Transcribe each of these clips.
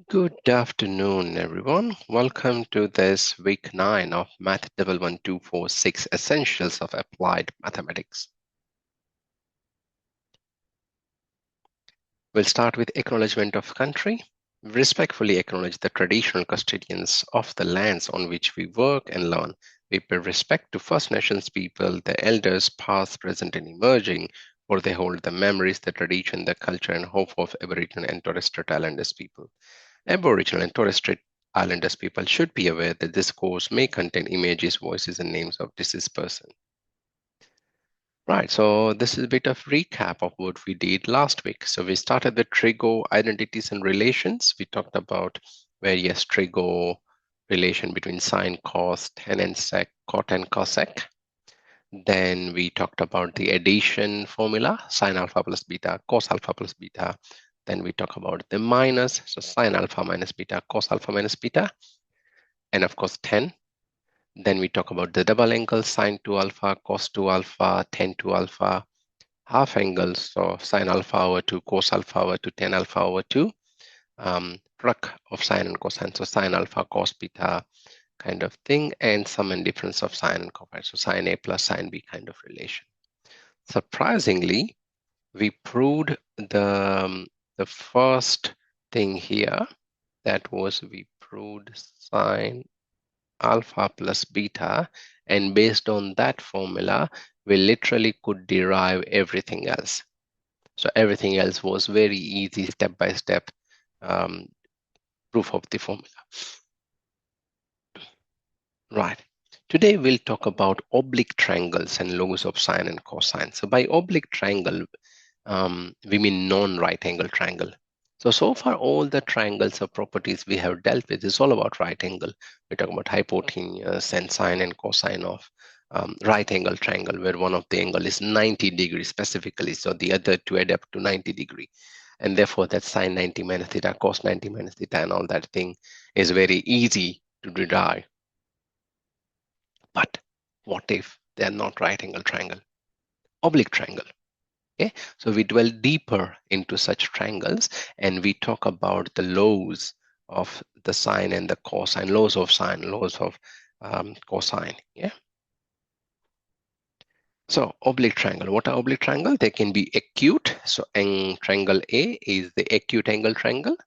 Good afternoon, everyone. Welcome to this week 9 of MATH11246 Essentials of Applied Mathematics. We'll start with acknowledgement of country. We respectfully acknowledge the traditional custodians of the lands on which we work and learn. We pay respect to First Nations people, the elders past, present, and emerging, for they hold the memories, the tradition, the culture, and hope of Aboriginal and Torres Strait Islanders people. Aboriginal and Torres Strait Islanders people should be aware that this course may contain images, voices, and names of deceased persons. Right, so this is a bit of recap of what we did last week. So we started with trigo identities and relations. We talked about various trigo relation between sine, cos, tan and sec, cot and cosec. Then we talked about the addition formula, sine alpha plus beta, cos alpha plus beta. Then we talk about the minus, so sine alpha minus beta, cos alpha minus beta, and of course 10. Then we talk about the double angle, sine 2 alpha, cos 2 alpha, tan 2 alpha, half angles, so sine alpha over 2, cos alpha over 2, tan alpha over 2, product of sine and cosine, so sine alpha, cos beta kind of thing, and sum and difference of sine and cosine, so sine A plus sine B kind of relation. Surprisingly, we proved the first thing here, that was we proved sine alpha plus beta, and based on that formula we literally could derive everything else. So everything else was very easy step-by-step proof of the formula. Right. Today we'll talk about oblique triangles and laws of sine and cosine. So by oblique triangle, we mean non-right angle triangle. So far all the triangles or properties we have dealt with is all about right angle. We talk about hypotenuse and sine and cosine of right angle triangle, where one of the angle is 90 degrees specifically, so the other two add up to 90 degree. And therefore that sine 90 minus theta, cos 90 minus theta, and all that thing is very easy to derive. But what if they are not right angle triangle? Oblique triangle. Okay, so we dwell deeper into such triangles and we talk about the laws of the sine and the cosine, laws of sine, laws of cosine. Yeah. So oblique triangle. What are oblique triangle? They can be acute. So triangle A is the acute angle triangle,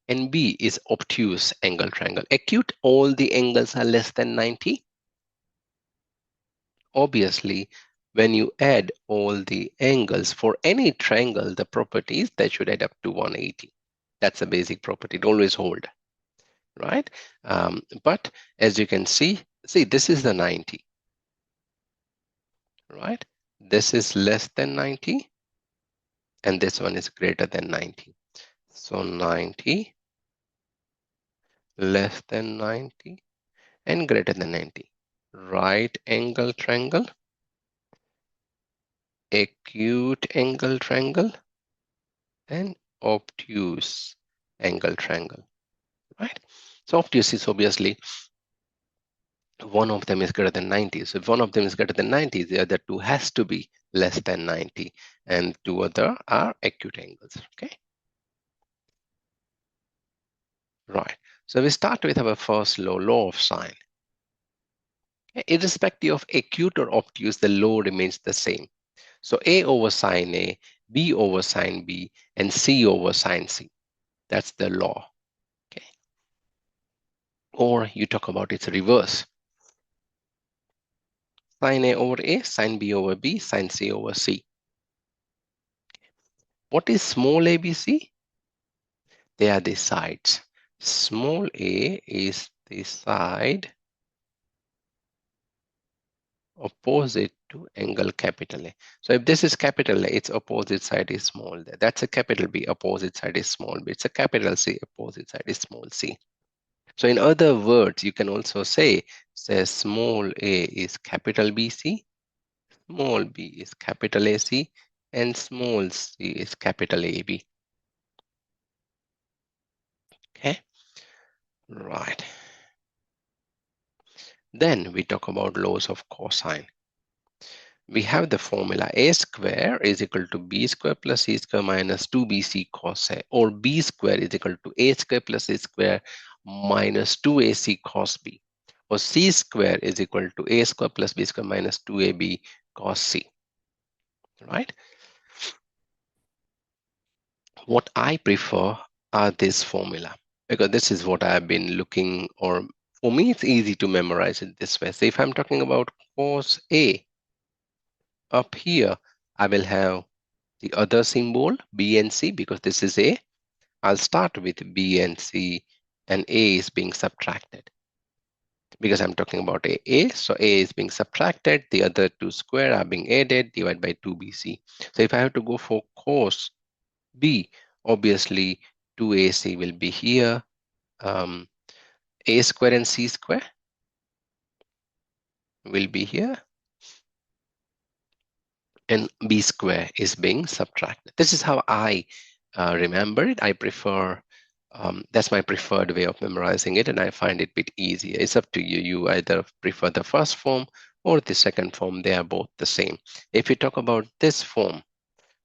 and B is obtuse angle triangle. Acute, all the angles are less than 90. Obviously, when you add all the angles for any triangle, the properties that should add up to 180. That's a basic property. It always hold, right? But as you can see, this is the 90, right? This is less than 90, and this one is greater than 90. So 90, less than 90, and greater than 90. Right angle triangle, acute angle triangle, and obtuse angle triangle, right? So obtuse is obviously one of them is greater than 90. So if one of them is greater than 90, the other two has to be less than 90, and two other are acute angles. Okay, right. So we start with our first law, law of sine. Irrespective of acute or obtuse, the law remains the same. So A over sine A, B over sine B, and C over sine C. That's the law. Okay. Or you talk about its reverse. Sine A over A, sine B over B, sine C over C. What is small ABC? They are the sides. Small a is the side opposite to angle capital A. So if this is capital A, its opposite side is small. That's a capital B, opposite side is small b. It's a capital C, opposite side is small c. So in other words, you can also say small a is capital BC, small b is capital AC, and small c is capital AB. Okay, right. Then we talk about laws of cosine. we have the formula a square is equal to b square plus c square minus 2bc cos a, or b square is equal to a square plus c square minus 2ac cos b, or c square is equal to a square plus b square minus 2ab cos c, right? What I prefer are this formula, because this is what I've been looking, or for me it's easy to memorize it this way. So if I'm talking about cos a, up here I will have the other symbol b and c, because this is a. I'll start with b and c, and a is being subtracted because I'm talking about a. So a is being subtracted, the other two square are being added, divided by 2bc. So if I have to go for cos b, obviously 2ac will be here, um, a square and c square will be here, and b square is being subtracted. This is how I remember it. I prefer, that's my preferred way of memorizing it, and I find it a bit easier. It's up to you. You either prefer the first form or the second form. They are both the same. If you talk about this form,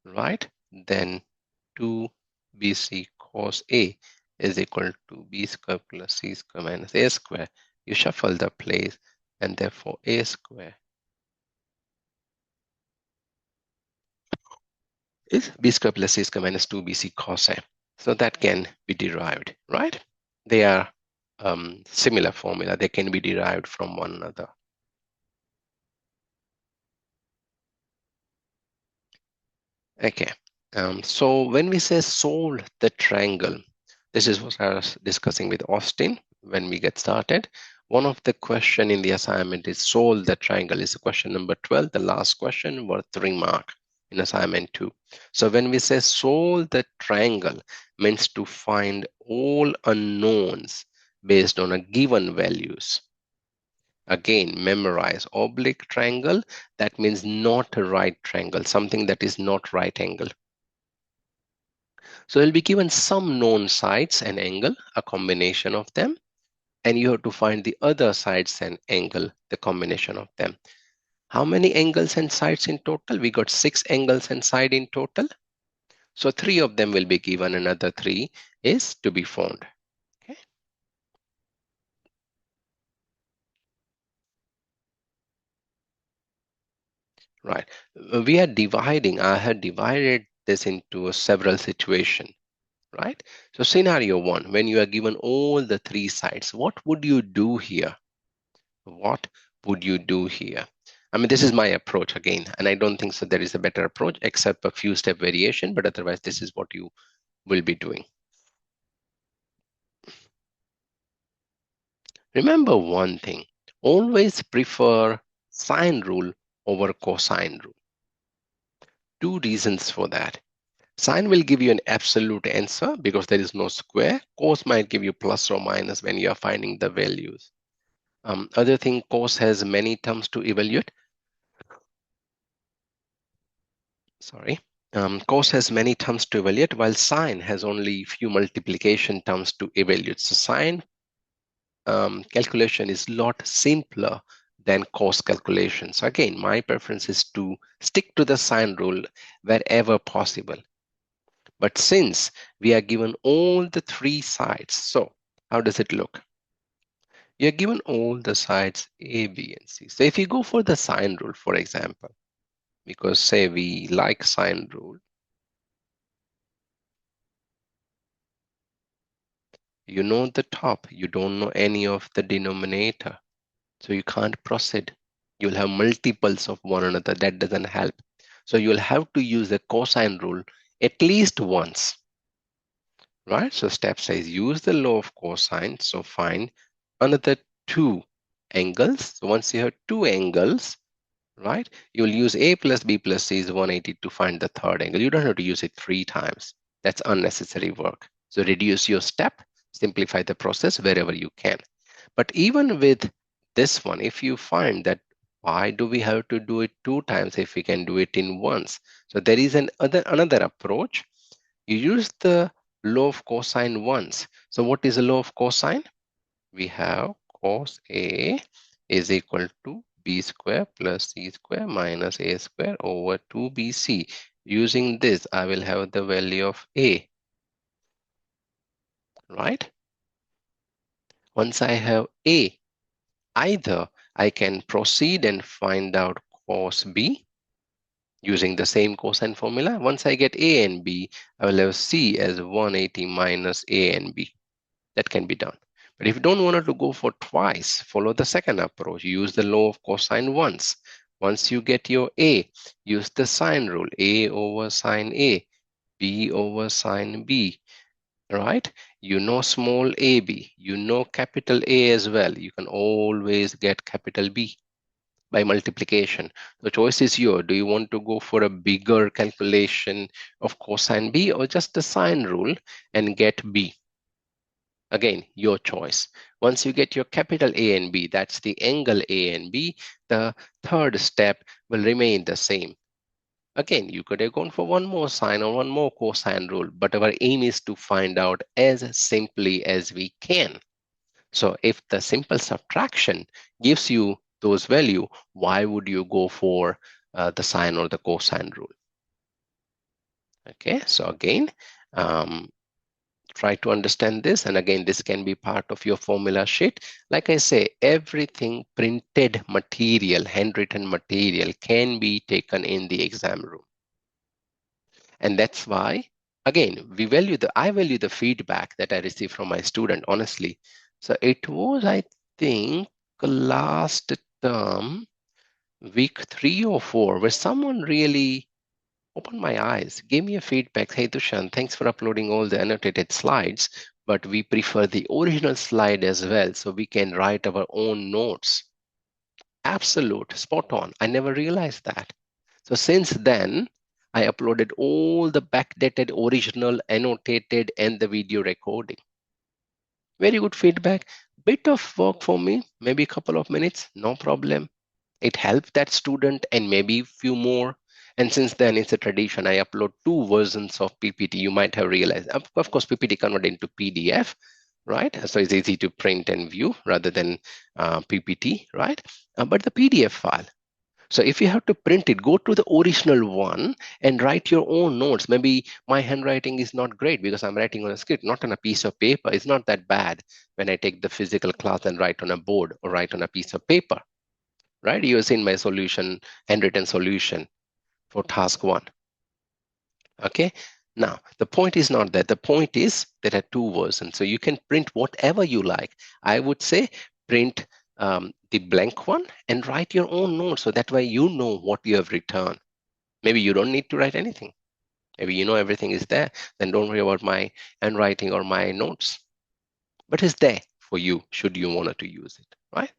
right, then 2bc cos a is equal to b square plus c square minus a square. You shuffle the place, and therefore a square is b square plus c square minus 2bc cos a. So that can be derived, right? They are similar formula. They can be derived from one another. Okay. So when we say solve the triangle, this is what I was discussing with Austin when we get started. One of the question in the assignment is solve the triangle. Is question number 12, the last question, worth 3 mark in assignment 2. So when we say solve the triangle, means to find all unknowns based on a given values. Again, memorize oblique triangle. That means not a right triangle, something that is not right angle. So you'll be given some known sides and angle, a combination of them, and you have to find the other sides and angle, the combination of them. How many angles and sides in total? We got 6 angles and side in total. So 3 of them will be given, another 3 is to be found. Okay. Right. We are dividing, I had divided this into several situations. Right? So scenario 1, when you are given all the 3 sides, what would you do here? What would you do here? I mean, this is my approach again, and I don't think so there is a better approach except a few step variation, but otherwise this is what you will be doing. Remember one thing, always prefer sine rule over cosine rule. 2 reasons for that. Sine will give you an absolute answer because there is no square. Cos might give you plus or minus when you are finding the values. Other thing, cos has many terms to evaluate. Sorry. Cos has many terms to evaluate, while sine has only few multiplication terms to evaluate. So sine calculation is a lot simpler than cos calculation. So again, my preference is to stick to the sine rule wherever possible. But since we are given all the 3 sides, so how does it look? You're given all the sides A, B, and C. So if you go for the sine rule, for example, because say we like sine rule, you know the top, you don't know any of the denominator. So you can't proceed. You'll have multiples of one another. That doesn't help. So you'll have to use the cosine rule at least once, right? So step says use the law of cosine. So find another 2 angles. So once you have 2 angles, right, you'll use a plus b plus c is 180 to find the third angle. You don't have to use it 3 times. That's unnecessary work. So reduce your step, simplify the process wherever you can. But even with this one, if you find that why do we have to do it 2 times if we can do it in once? So there is another approach. You use the law of cosine once. So what is the law of cosine? We have cos A is equal to b square plus c square minus a square over 2bc. Using this, I will have the value of a, right? Once I have a, either I can proceed and find out cos b using the same cosine formula. Once I get a and b, I will have c as 180 minus a and b. That can be done. But if you don't want to go for twice, follow the second approach. Use the law of cosine once. Once you get your a, use the sine rule. A over sine a, b over sine b, right? You know small ab, you know capital A as well. You can always get capital B by multiplication. The choice is yours. Do you want to go for a bigger calculation of cosine B or just the sine rule and get B? Again, your choice. Once you get your capital A and B, that's the angle A and B, the third step will remain the same. Again, you could have gone for one more sine or one more cosine rule, but our aim is to find out as simply as we can. So if the simple subtraction gives you those value, why would you go for the sine or the cosine rule? Okay, so again, try to understand this. And again, this can be part of your formula sheet. Like I say, everything printed material, handwritten material can be taken in the exam room. And that's why, again, I value the feedback that I receive from my student, honestly. So it was, I think, last term, week 3 or 4, where someone really opened my eyes, gave me a feedback. Hey, Dushan, thanks for uploading all the annotated slides, but we prefer the original slide as well, so we can write our own notes. Absolute, spot on. I never realized that. So since then, I uploaded all the backdated, original, annotated, and the video recording. Very good feedback. Bit of work for me, maybe a couple of minutes, no problem. It helped that student and maybe few more. And since then, it's a tradition. I upload 2 versions of PPT. You might have realized. Of course, PPT converted into PDF, right? So it's easy to print and view rather than PPT, right? But the PDF file. So if you have to print it, go to the original one and write your own notes. Maybe my handwriting is not great because I'm writing on a script, not on a piece of paper. It's not that bad when I take the physical class and write on a board or write on a piece of paper, right? You have seen my solution, handwritten solution for task 1. Okay. Now, the point is not that. The point is there are 2 versions. So you can print whatever you like. I would say print the blank one and write your own notes. So that way you know what you have written. Maybe you don't need to write anything. Maybe you know everything is there. Then don't worry about my handwriting or my notes. But it's there for you should you want to use it, right?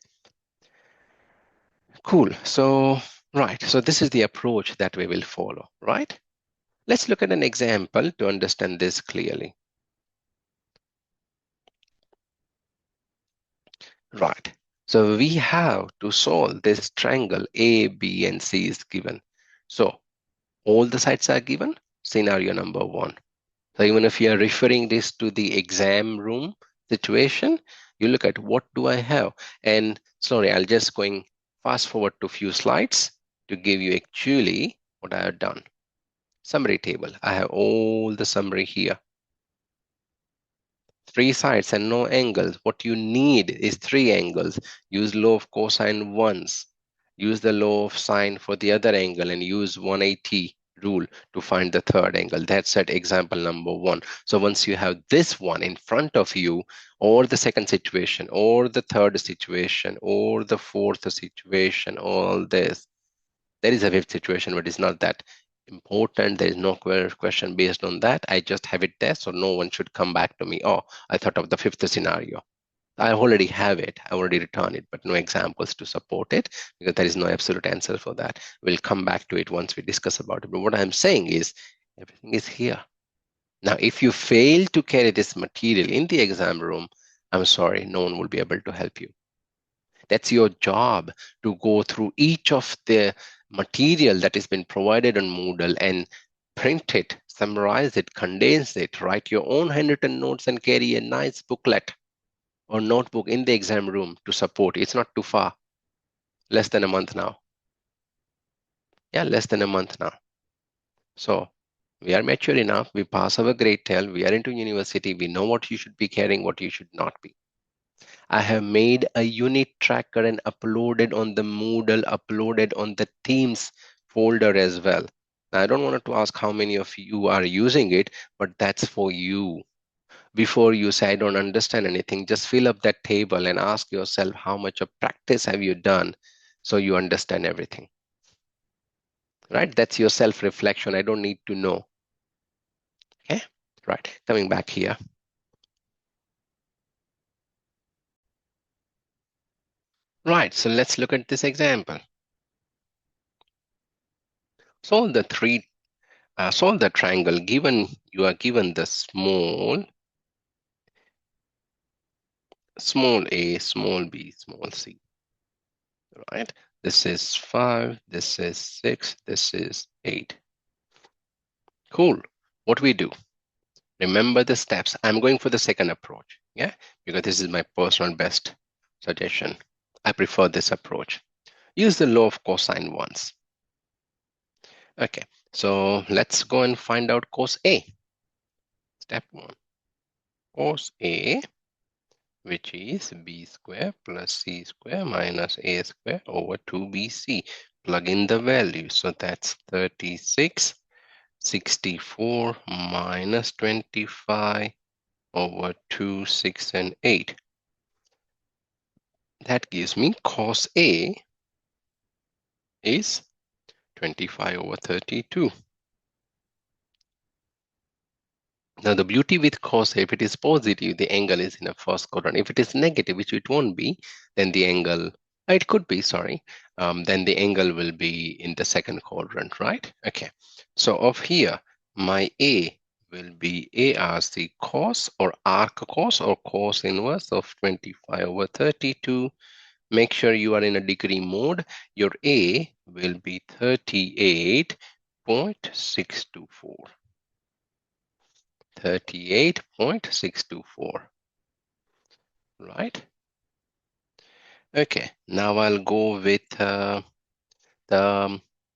Cool. So, right. So this is the approach that we will follow, right? Let's look at an example to understand this clearly. Right. So we have to solve this triangle A, B, and C is given. So all the sides are given. Scenario number 1. So even if you are referring this to the exam room situation, you look at what do I have? And sorry, I'll just going fast forward to a few slides to give you actually what I have done. Summary table. I have all the summary here. 3 sides and no angles. What you need is 3 angles. Use law of cosine once. Use the law of sine for the other angle and use 180 rule to find the third angle. That's at example number 1. So once you have this one in front of you, or the second situation, or the third situation, or the fourth situation, all this, there is a fifth situation, but it's not that important. There is no question based on that. I just have it there, so no one should come back to me. Oh, I thought of the fifth scenario. I already have it. I already returned it, but no examples to support it because there is no absolute answer for that. We'll come back to it once we discuss about it. But what I'm saying is everything is here. Now, if you fail to carry this material in the exam room, I'm sorry, no one will be able to help you. That's your job to go through each of the material that has been provided on Moodle and print it, summarize it, condense it, write your own handwritten notes and carry a nice booklet or notebook in the exam room to support. It's not too far. Less than a month now. Yeah, less than a month now. So we are mature enough. We pass our grade 12. We are into university. We know what you should be carrying, what you should not be. I have made a unit tracker and uploaded on the Moodle, uploaded on the Teams folder as well. Now, I don't want to ask how many of you are using it, but that's for you. Before you say, I don't understand anything, just fill up that table and ask yourself how much of practice have you done so you understand everything. Right? That's your self-reflection. I don't need to know. Okay? Right. Coming back here. Right. So let's look at this example. Solve solve the triangle given you are given the small a, small b, small c. Right? This is 5, this is 6, this is 8. Cool. What we do? Remember the steps. I'm going for the second approach, yeah, because this is my personal best suggestion. I prefer this approach. Use the law of cosine once. Okay, so let's go and find out cos A. Step 1. Cos A, which is b square plus c square minus a square over 2bc. Plug in the value. So that's 36, 64 minus 25 over 2, 6, and 8. That gives me cos A is 25 over 32. Now the beauty with cos A, if it is positive, the angle is in a first quadrant. If it is negative, which it won't be, then the angle, it could be, sorry, then the angle will be in the second quadrant, right? Okay, so of here, my A will be A as the cos or arc cos or cos inverse of 25 over 32. Make sure you are in a degree mode. Your A will be 38.624. 38.624. Right? Okay, now I'll go with the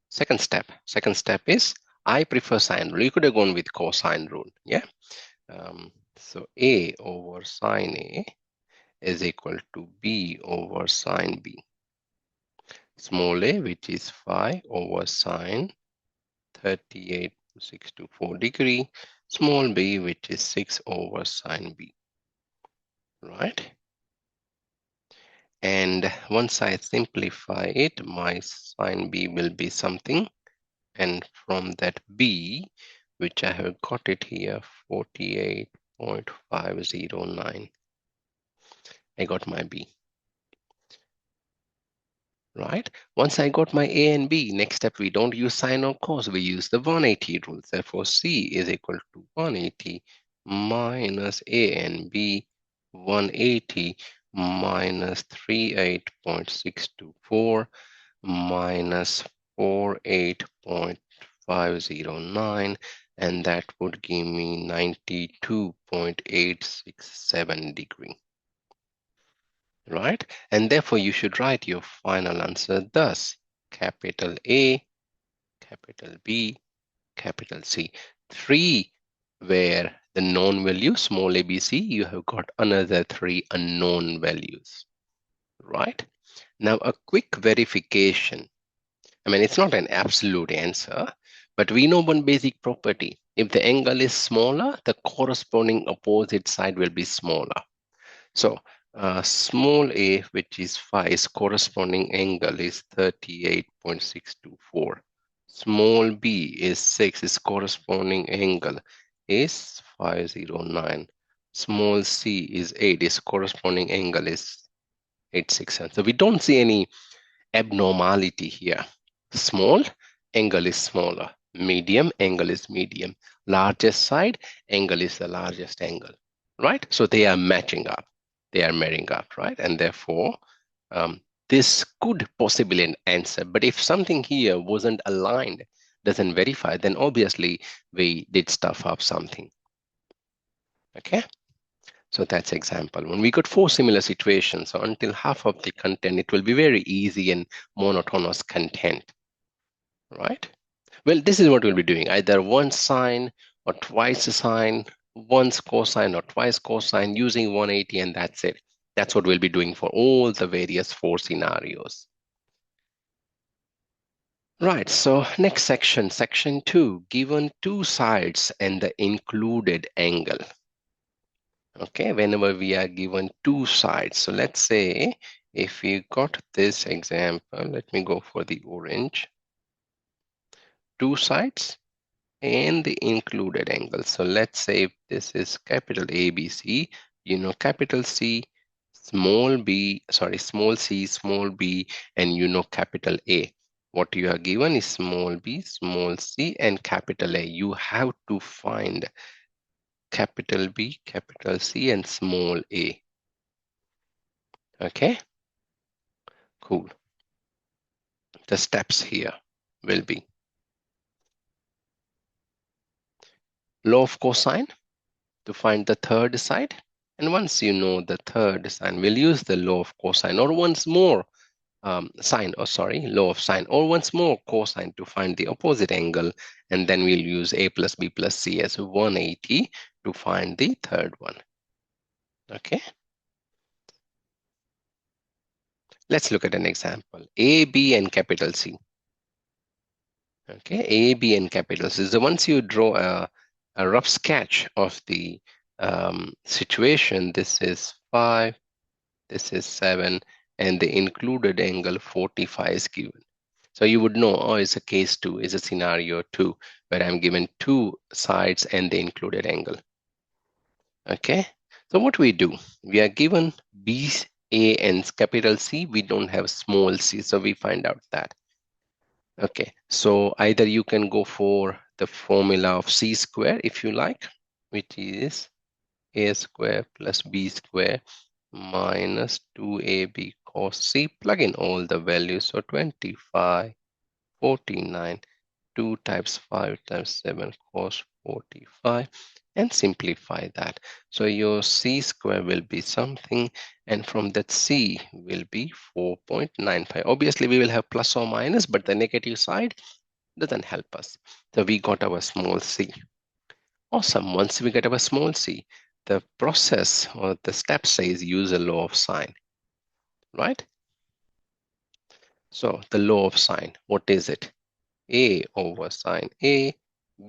second step. Second step is I prefer sine rule. You could have gone with cosine rule. Yeah. So A over sine A is equal to B over sine B. Small a, which is 5 over sine 38.624 degree. Small b, which is 6 over sine b. Right? And once I simplify it, my sine b will be something. And from that b, which I have got it here, 48.509. I got my b. Right? Once I got my A and B, next step, we don't use sine or cos, we use the 180 rule. Therefore, C is equal to 180 minus A and B, 180 minus 38.624 minus 48.509, and that would give me 92.867 degree. Right? And therefore, you should write your final answer thus: capital A, capital B, capital C. 3 where the known value, small abc, you have got another 3 unknown values. Right? Now, a quick verification. I mean, it's not an absolute answer, but we know one basic property. If the angle is smaller, the corresponding opposite side will be smaller. So small a, which is 5, its corresponding angle is 38.624. Small b is 6, its corresponding angle is 509. Small c is 8, its corresponding angle is 867. So we don't see any abnormality here. Small angle is smaller. Medium angle is medium. Largest side angle is the largest angle. Right? So they are matching up. They are marrying up, right? And therefore, this could possibly an answer. But if something here wasn't aligned, doesn't verify, then obviously we did stuff up something. Okay? So that's example. When we got four similar situations, so until half of the content, it will be very easy and monotonous content, right? Well, this is what we'll be doing, either one sine or twice a sine, once cosine or twice cosine using 180, and that's it. That's what we'll be doing for all the various four scenarios. Right, so next section, section 2, given two sides and the included angle. Okay, whenever we are given two sides. So let's say if we got this example, let me go for the orange, two sides and the included angle. So let's say if this is capital ABC, you know capital C, small b, sorry, small c, small b, and you know capital A. What you are given is small b, small c, and capital A. You have to find capital B, capital C, and small a. Okay, cool. The steps here will be law of cosine to find the third side. And once you know the third sine, we'll use the law of cosine, or once more sine, or sorry, law of sine, or once more cosine to find the opposite angle. And then we'll use a plus b plus c as 180 to find the third one. Okay. Let's look at an example. A, B, and capital C. Okay, A, B, and capital C. So once you draw a rough sketch of the situation, this is 5, this is 7, and the included angle 45 is given. So you would know, oh, it's a case 2, it's a scenario 2, where I'm given two sides and the included angle. Okay, so what we do, we are given B, A, and capital C. We don't have small c, so we find out that. Okay, so either you can go for the formula of c square if you like, which is a square plus b square minus 2ab cos c. Plug in all the values, so 25, 49, 2 times 5 times 7 cos 45, and simplify that. So your c square will be something, and from that c will be 4.95. Obviously, we will have plus or minus, but the negative side doesn't help us. So we got our small c. Awesome. Once we get our small c, the process or the step says use a law of sine, right? So the law of sine, what is it? A over sine A,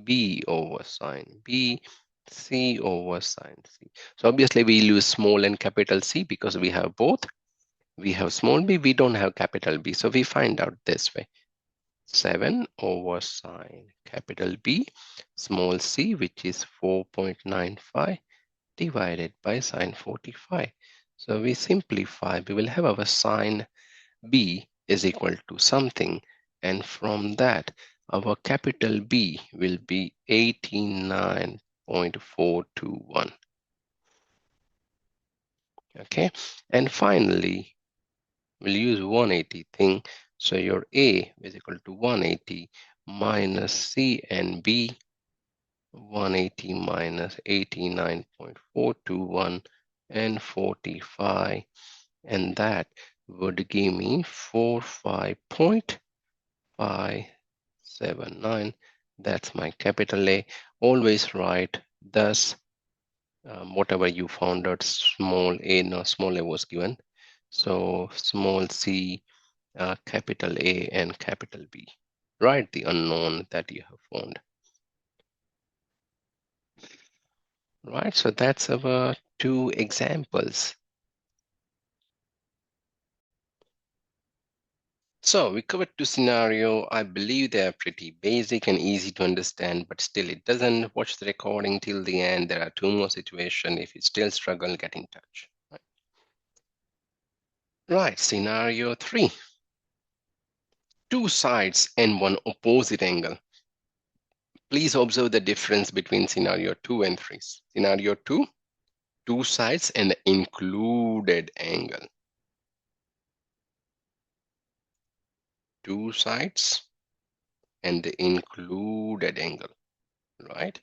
B over sine B, C over sine C. So obviously we'll use small and capital C because we have both. We have small b, we don't have capital B. So we find out this way. 7 over sine capital B, small c, which is 4.95 divided by sine 45. So we simplify, we will have our sine B is equal to something, and from that our capital B will be 89.421. Okay, and finally we'll use 180 thing. So your A is equal to 180 minus C and B, 180 minus 89.421 and 45, and that would give me 45.579. That's my capital A. Always write thus whatever you found out small a, no, small a was given. So small c, capital A, and capital B. Write the unknown that you have found. Right, so that's our two examples. So we covered two scenarios. I believe they are pretty basic and easy to understand, but still it doesn't. Watch the recording till the end. There are two more situations. If you still struggle, get in touch. Right, scenario 3. Two sides and one opposite angle. Please observe the difference between scenario 2 and 3. Scenario 2, two sides and the included angle. Two sides and the included angle, right?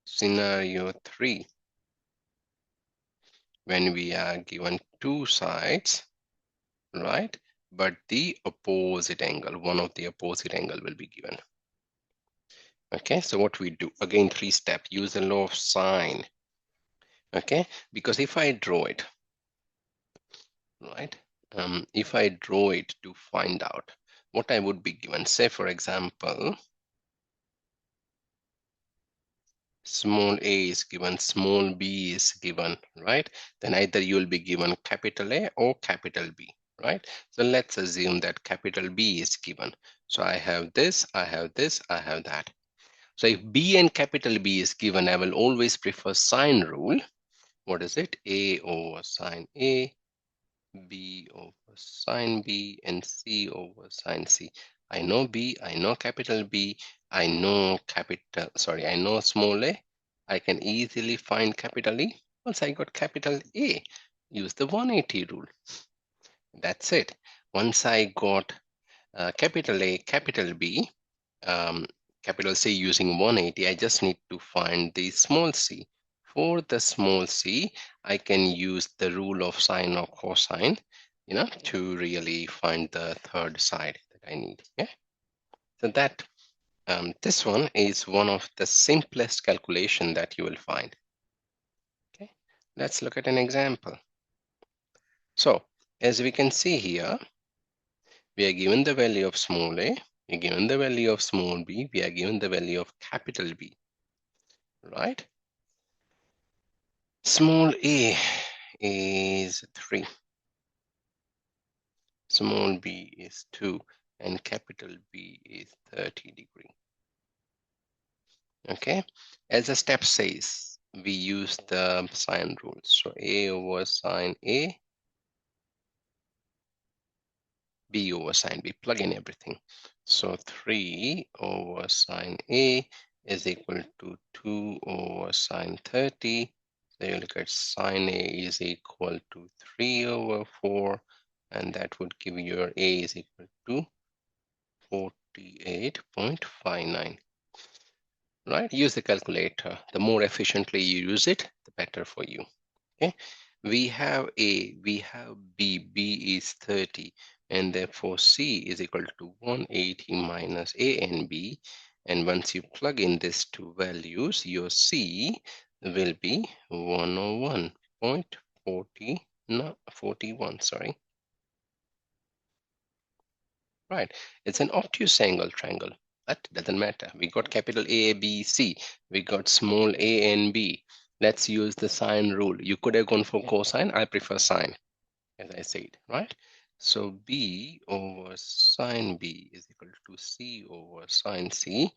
Scenario 3, when we are given two sides, right? But the opposite angle, one of the opposite angle will be given. Okay, so what we do, again, 3-step, use the law of sine. Okay, because if I draw it, right? If I draw it to find out what I would be given, say for example, small a is given, small b is given, right? Then either you will be given capital A or capital B, right? So let's assume that capital B is given. So I have this, I have this, I have that. So if B and capital B is given, I will always prefer sine rule. What is it? A over sine A, B over sine B, and C over sine C. I know B, I know capital B, I know I know small a. I can easily find capital E. Once I got capital A, use the 180 rule. That's it. Once I got capital A, capital B, um, capital C using 180, I just need to find the small c. For the small c, I can use the rule of sine or cosine, to really find the third side that I need. Yeah. So that this one is one of the simplest calculation that you will find. Okay. Let's look at an example. So as we can see here, we are given the value of small a, we are given the value of small b, we are given the value of capital B, right? Small a is 3, small b is 2, and capital B is 30 degree. Okay, as the step says, we use the sine rule. So a over sine A, B over sine B, plug in everything. So 3 over sine A is equal to 2 over sine 30. So you look at sine A is equal to 3 over 4, and that would give your A is equal to 48.59. Right? Use the calculator. The more efficiently you use it, the better for you. Okay, we have A, we have B, B is 30, and therefore C is equal to 180 minus A and B. And once you plug in these two values, your C will be 101.40, no, 41, sorry. Right, it's an obtuse angle triangle. That doesn't matter. We got capital A, B, C. We got small a and B. Let's use the sine rule. You could have gone for cosine. I prefer sine, as I said, right? So B over sine B is equal to C over sine C.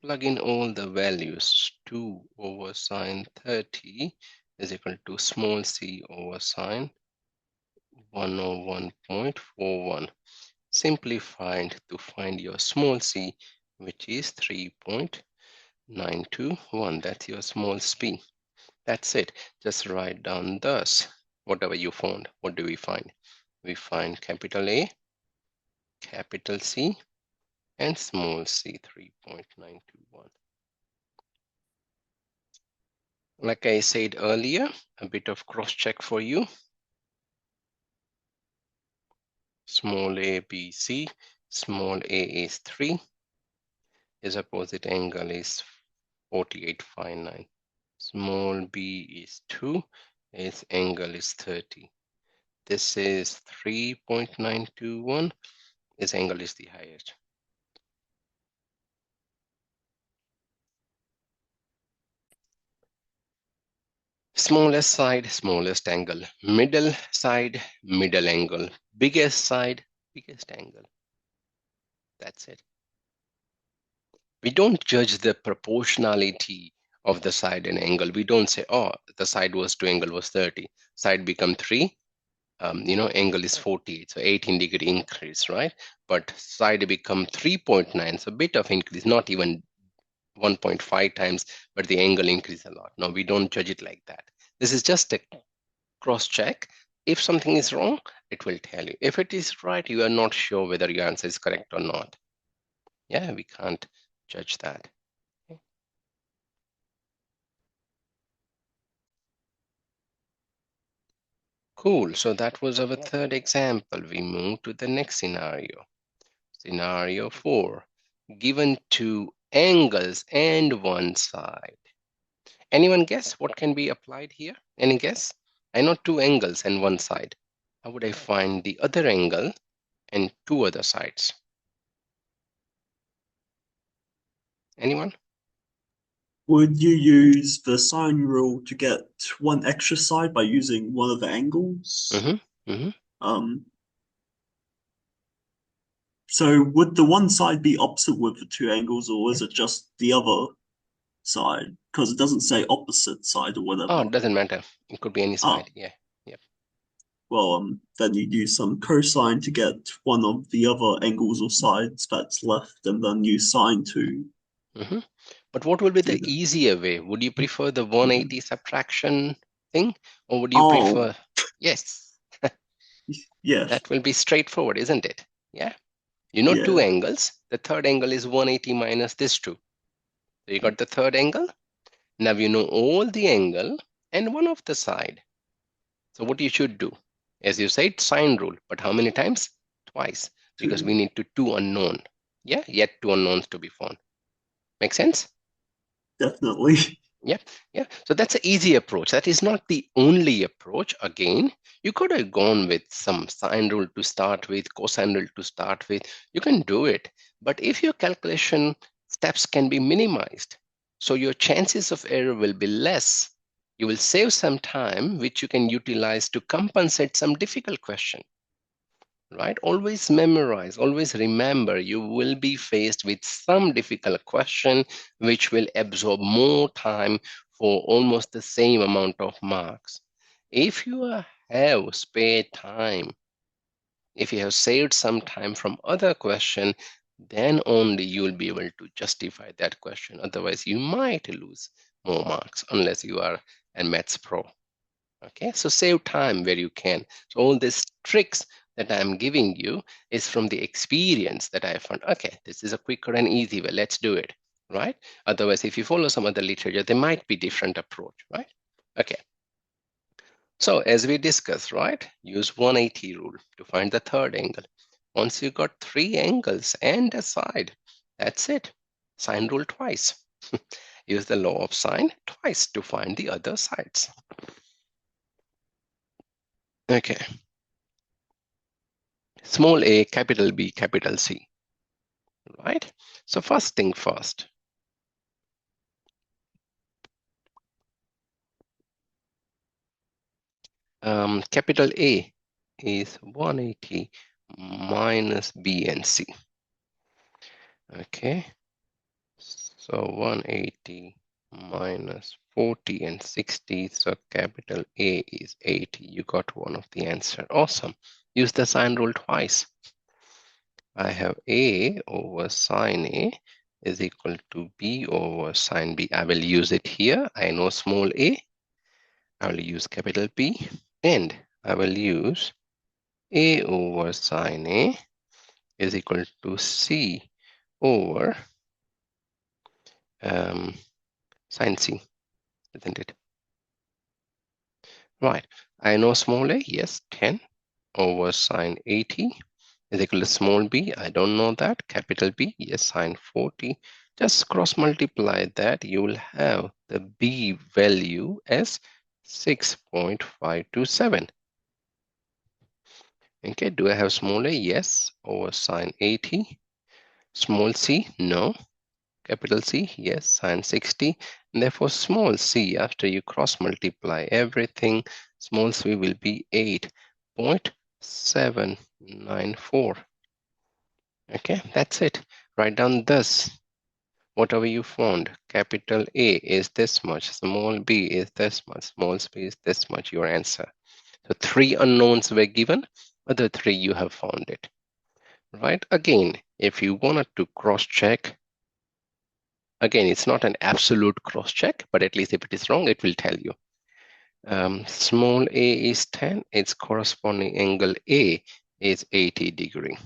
Plug in all the values. 2 over sine 30 is equal to small c over sine 101.41. Simplified to find your small c, which is 3.921. That's your small c. That's it. Just write down thus. Whatever you found, what do we find? We find capital A, capital C, and small c, 3.921. Like I said earlier, a bit of cross-check for you. Small a, B, C. Small a is 3. His opposite angle is 48.59. Small b is 2. Its angle is 30. This is 3.921. Its angle is the highest. Smallest side, smallest angle. Middle side, middle angle. Biggest side, biggest angle. That's it. We don't judge the proportionality of the side and angle. We don't say, oh, the side was 2, angle was 30. Side become 3, angle is 48, so 18-degree increase, right? But side become 3.9, so a bit of increase, not even 1.5 times, but the angle increase a lot. No, we don't judge it like that. This is just a cross check. If something is wrong, it will tell you. If it is right, you are not sure whether your answer is correct or not. Yeah, we can't judge that. Okay. Cool. So that was our third example. We move to the next scenario. Scenario 4. Given two angles and one side. Anyone guess what can be applied here? Any guess? I know two angles and one side. How would I find the other angle and two other sides? Anyone? Would you use the sine rule to get one extra side by using one of the angles? Mm-hmm. Mm-hmm. Um, so would the one side be opposite with the two angles, or is it just the other side? Because it doesn't say opposite side or Oh, whatever. it doesn't matter. It could be any Ah, side. Yeah. Yep. well, then you'd use some cosine to get one of the other angles or sides that's left, and then use sine to Mm-hmm. But what will be do the that. easier way? Would you prefer the 180 subtraction thing, or would you Oh, prefer? Yes, yes, that will be straightforward, isn't it? Yeah. You know two yeah, angles. The third angle is 180 minus this two. So you got the third angle. Now you know all the angle and one of the side. So what you should do, as you said, sine rule. But how many times? Twice, because we two, need to two unknown. Yeah, yet two unknowns to be found. Make sense? definitely. Yeah, yeah. So that's an easy approach. That is not the only approach. Again, you could have gone with some sine rule to start with, cosine rule to start with. You can do it. But if your calculation steps can be minimized, so your chances of error will be less, you will save some time, which you can utilize to compensate some difficult question. Right? Always memorize, always remember you will be faced with some difficult question which will absorb more time for almost the same amount of marks. If you have spare time, if you have saved some time from other question, then only you will be able to justify that question. Otherwise, you might lose more marks unless you are a maths pro. Okay, so save time where you can. So all these tricks that I'm giving you is from the experience that I found. Okay, this is a quicker and easy way. Let's do it, right? Otherwise, if you follow some other literature, there might be different approach, right? Okay. So as we discussed, right, use 180 rule to find the third angle. Once you got three angles and a side, that's it. Sine rule twice. Use the law of sine twice to find the other sides. Okay. Small a, capital B, capital C, right? So first thing first, capital A is 180 minus B and C. Okay, so 180 minus 40 and 60, so capital A is 80. You got one of the answer. Awesome. Use the sine rule twice. I have A over sine A is equal to B over sine B. I will use it here. I know small a. I will use capital P, and I will use A over sine A is equal to C over sine C, isn't it? Right. I know small a, yes, 10 over sine 80 is equal to small b. I don't know that. Capital B, yes, sine 40. Just cross multiply that. You will have the b value as 6.527. Okay, do I have small a? Yes, over sine 80. Small c? No. Capital C? Yes, sine 60. And therefore, small c, after you cross multiply everything, small c will be 8.794. Okay, that's it. Write down this. Whatever you found, capital A is this much, small b is this much, small b is this much, your answer. So three unknowns were given, other three you have found it. Right? Again, if you wanted to cross-check, again, it's not an absolute cross-check, but at least if it is wrong, it will tell you. Small a is 10, its corresponding angle A is 80 degree.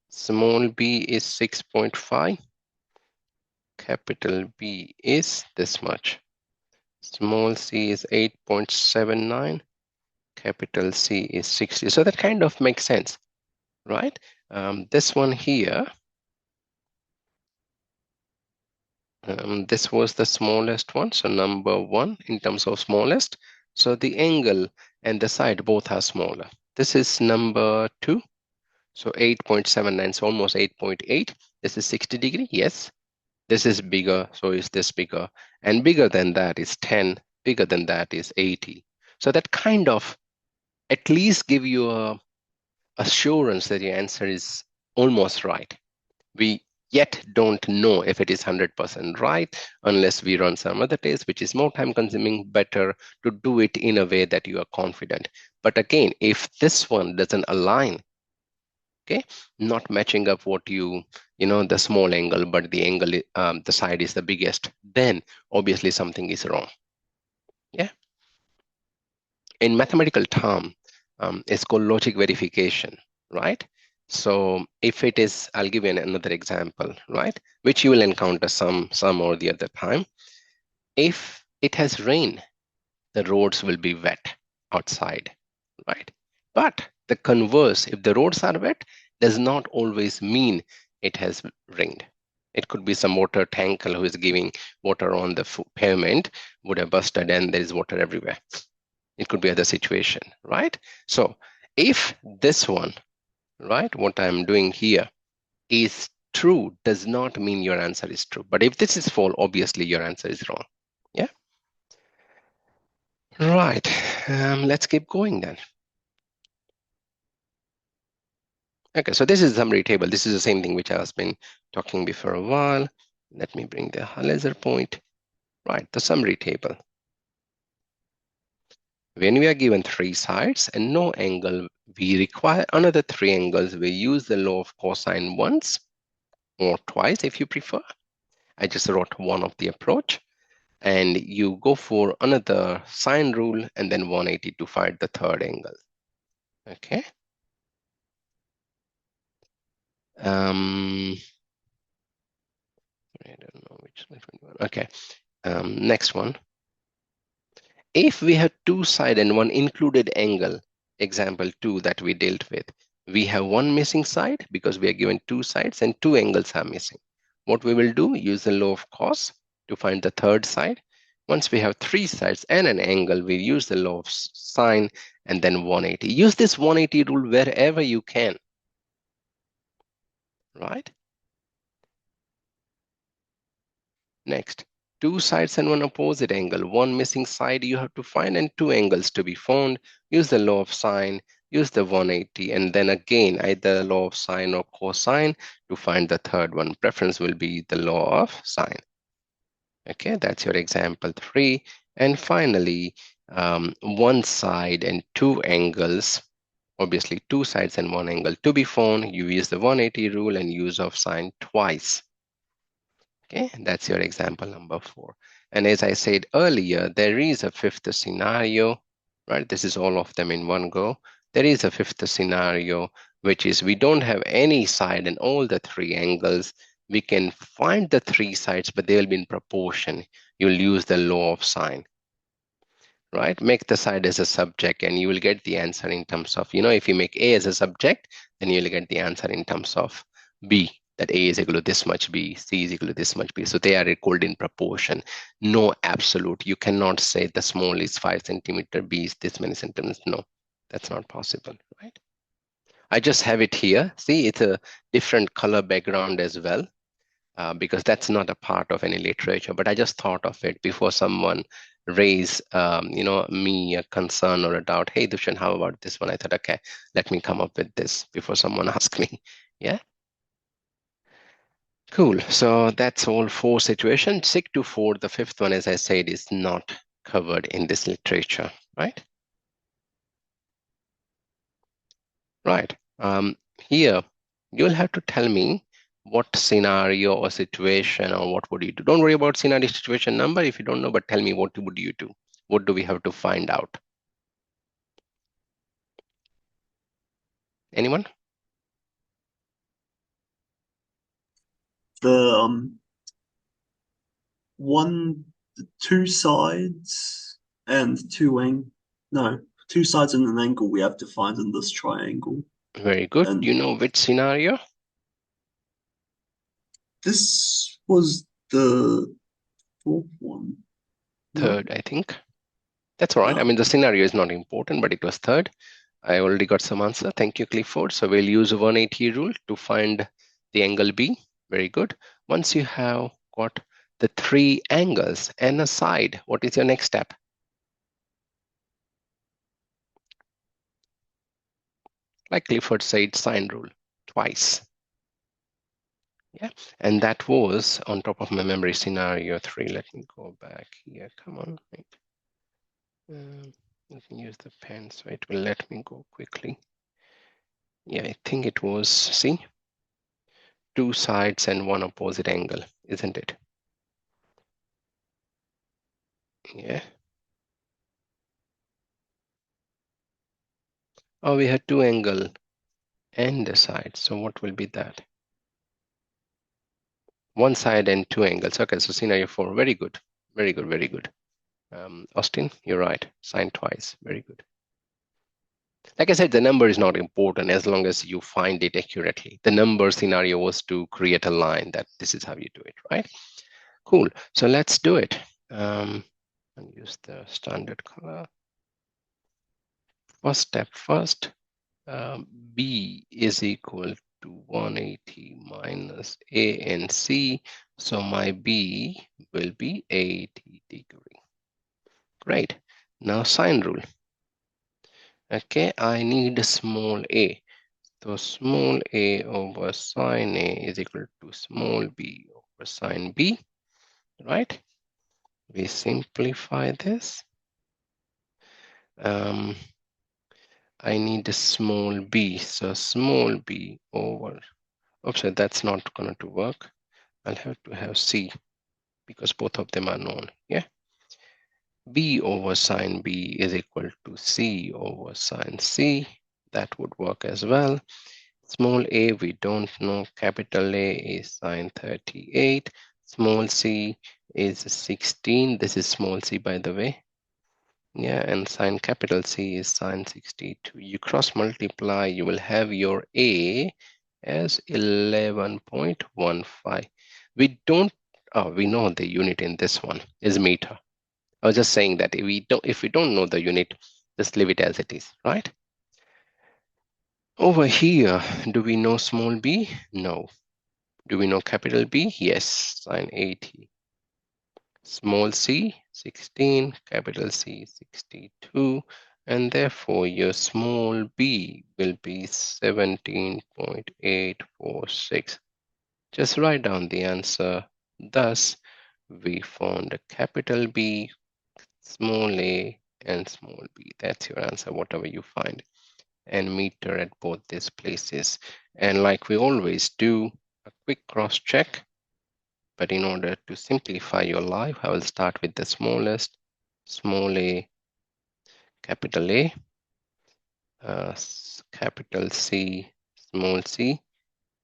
Small b is 6.5, capital B is this much. Small c is 8.79, capital C is 60. So that kind of makes sense, right? This one here, this was the smallest one, so number one in terms of smallest. So the angle and the side both are smaller. This is number two, so 8.79, so almost 8.8. This is 60 degree, yes. This is bigger, so is this bigger? And bigger than that is 10, bigger than that is 80. So that kind of at least give you a assurance that your answer is almost right. We yet don't know if it is 100% right unless we run some other test, which is more time consuming, better to do it in a way that you are confident. But again, if this one doesn't align, okay, not matching up what the small angle, but the angle, the side is the biggest, then obviously something is wrong. Yeah. In mathematical term, it's called logic verification, right? So if it is, I'll give you another example, right? Which you will encounter some or the other time. If it has rain, the roads will be wet outside, right? But the converse, if the roads are wet, does not always mean it has rained. It could be some water tanker who is giving water on the pavement would have busted and there is water everywhere. It could be other situation, right? So if this one, right, what I'm doing here is true, does not mean your answer is true. But if this is false, obviously your answer is wrong. Yeah. Right. Let's keep going then. Okay, so this is the summary table. This is the same thing which I has been talking before a while. Let me bring the laser point. Right, the summary table. When we are given three sides and no angle, we require another three angles. We use the law of cosine once or twice if you prefer. I just wrote one of the approach. And you go for another sine rule and then 180 to find the third angle. Okay. I don't know which one. Okay. Next one. If we have two side and one included angle, example 2 that we dealt with, we have one missing side because we are given two sides and two angles are missing. What we will do, use the law of cos to find the third side. Once we have three sides and an angle, we use the law of sine and then 180. Use this 180 rule wherever you can, right? Next, two sides and one opposite angle. One missing side you have to find and two angles to be found. Use the law of sine, use the 180, and then again, either law of sine or cosine to find the third one. Preference will be the law of sine. Okay, that's your example 3. And finally, one side and two angles. Obviously, two sides and one angle to be found. You use the 180 rule and use of sine twice. Okay, that's your example number 4. And as I said earlier, there is a fifth scenario, right? This is all of them in one go. There is a fifth scenario, which is we don't have any side and all the three angles. We can find the three sides, but they will be in proportion. You'll use the law of sine, right? Make the side as a subject and you will get the answer in terms of, if you make A as a subject, then you'll get the answer in terms of B, that A is equal to this much B, C is equal to this much B. So they are equal in proportion, no absolute. You cannot say the small is 5 centimeter, B is this many centimeters. No, that's not possible, right? I just have it here. See, it's a different color background as well. Because that's not a part of any literature, but I just thought of it before someone raise, me a concern or a doubt. Hey, Dushan, how about this one? I thought, okay, let me come up with this before someone asks me. Yeah, cool. So that's all 4 situations. 6 to 4, the fifth one, as I said, is not covered in this literature, right? Right. Here, you'll have to tell me what scenario or situation or what would you do. Don't worry about scenario situation number if you don't know, but tell me what would you do? What do we have to find out? Anyone? The one, two sides and two ang. No. two sides and an angle we have defined in this triangle. Very good. And You know which scenario? this was the fourth one, no? Third, I think. That's all right. I Ah, mean, the scenario is not important, but it was third. I already got some answer. Thank you, Clifford. So we'll use a 180 rule to find the angle B. Very good. Once you have got the three angles and a side, what is your next step? Like Clifford said, sine rule twice. Yeah, and that was on top of my memory scenario 3. Let me go back here. Come on. Right. Let me use the pen so it will let me go quickly. Yeah, I think it was, see, two sides and one opposite angle, isn't it? Yeah. Oh, we had two angle and a side. So what will be that? One side and two angles. Okay, so scenario 4. Very good. Very good. Very good. Austin, you're right. Sine twice. Very good. Like I said, the number is not important as long as you find it accurately. The number scenario was to create a line that this is how you do it, right? Cool. So let's do it. And use the standard color. First step first. B is equal to 180 minus A and C. So my B will be 80 degree. Great. Now sine rule. Okay, I need a small a. So small a over sine A is equal to small b over sine B, right? We simplify this. I need a small b, so small b over, oops, that's not going to work. I'll have to have c because both of them are known, yeah? B over sine B is equal to C over sine C. That would work as well. Small a, we don't know. Capital A is sine 38. Small c is 16. This is small c, by the way. Yeah, and sine capital C is sine 62. You cross multiply, you will have your A as 11.15. We don't, oh, we know the unit in this one is meter. I was just saying that if we don't know the unit, just leave it as it is, right? Over here, do we know small b? No. Do we know capital B? Yes, sine 80. Small c, 16, capital C, 62, and therefore your small b will be 17.846. Just write down the answer. Thus, we found a capital B, small a, and small b. That's your answer, whatever you find, and meter at both these places. And like we always do, a quick cross check. But in order to simplify your life, I will start with the smallest, small a, capital A, capital C, small c,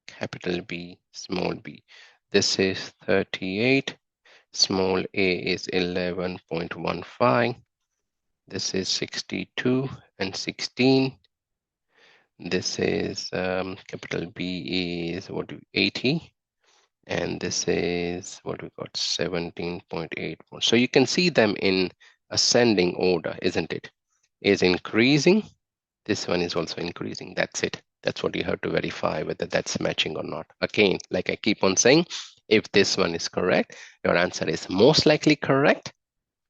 capital B, small b. This is 38. Small a is 11.15. This is 62 and 16. This is capital B is 80. And this is what we got, 17.84. So you can see them in ascending order, isn't it? Is increasing. This one is also increasing. That's it. That's what you have to verify whether that's matching or not. Again, like I keep on saying, if this one is correct, your answer is most likely correct.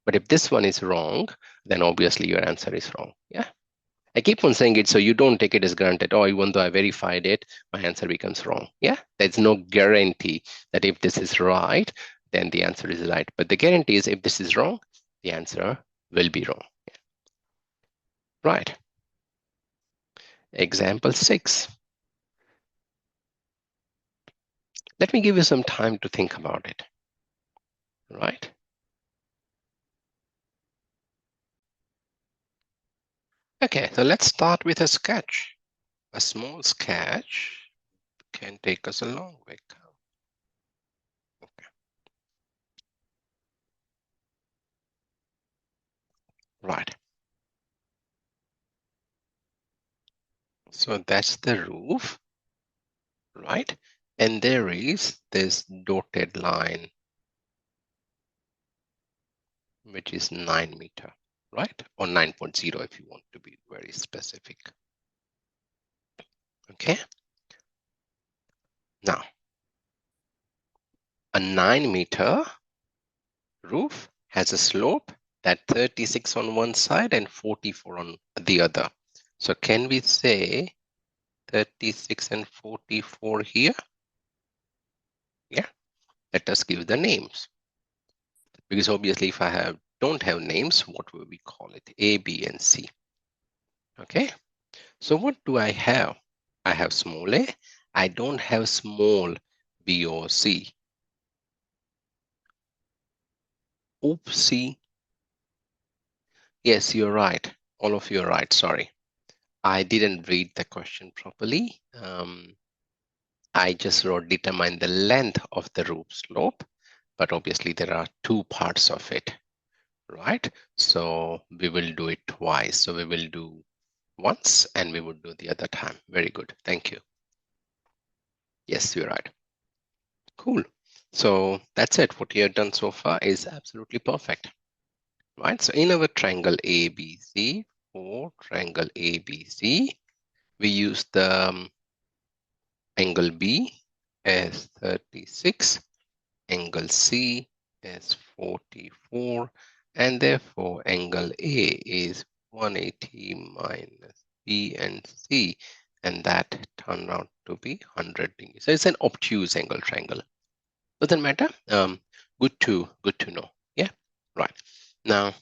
But if this one is wrong, then obviously your answer is wrong. Yeah. I keep on saying it so you don't take it as granted. Oh, even though I verified it, my answer becomes wrong. Yeah, there's no guarantee that if this is right, then the answer is right. But the guarantee is if this is wrong, the answer will be wrong. Yeah. Right. Example 6. Let me give you some time to think about it. Right. Okay, so let's start with a sketch. A small sketch can take us a long way. Okay. Right. So that's the roof, right? And there is this dotted line, which is 9 meter, right? Or 9.0 if you want to be very specific. Okay. Now, a 9 meter roof has a slope that 36 on one side and 44 on the other. So can we say 36 and 44 here? Yeah, let us give the names. Because obviously if I don't have names, what will we call it? A, B, and C. Okay, so what do I have? I have small a. I don't have small b or c. Oopsie. Yes, you're right. All of you are right. Sorry. I didn't read the question properly. I just wrote determine the length of the roof slope, but obviously there are two parts of it, right? So we will do it twice. So we will do once and we will do the other time. Very good. Thank you. Yes, you're right. Cool. So that's it. What you have done so far is absolutely perfect, right? So in our triangle ABC, for triangle ABC, we use the angle B as 36, angle C as 44, and therefore angle A is 180 minus B and C, and that turned out to be 100 degrees. So it's an obtuse angle triangle. Doesn't matter. Good to know. Yeah, right. Now,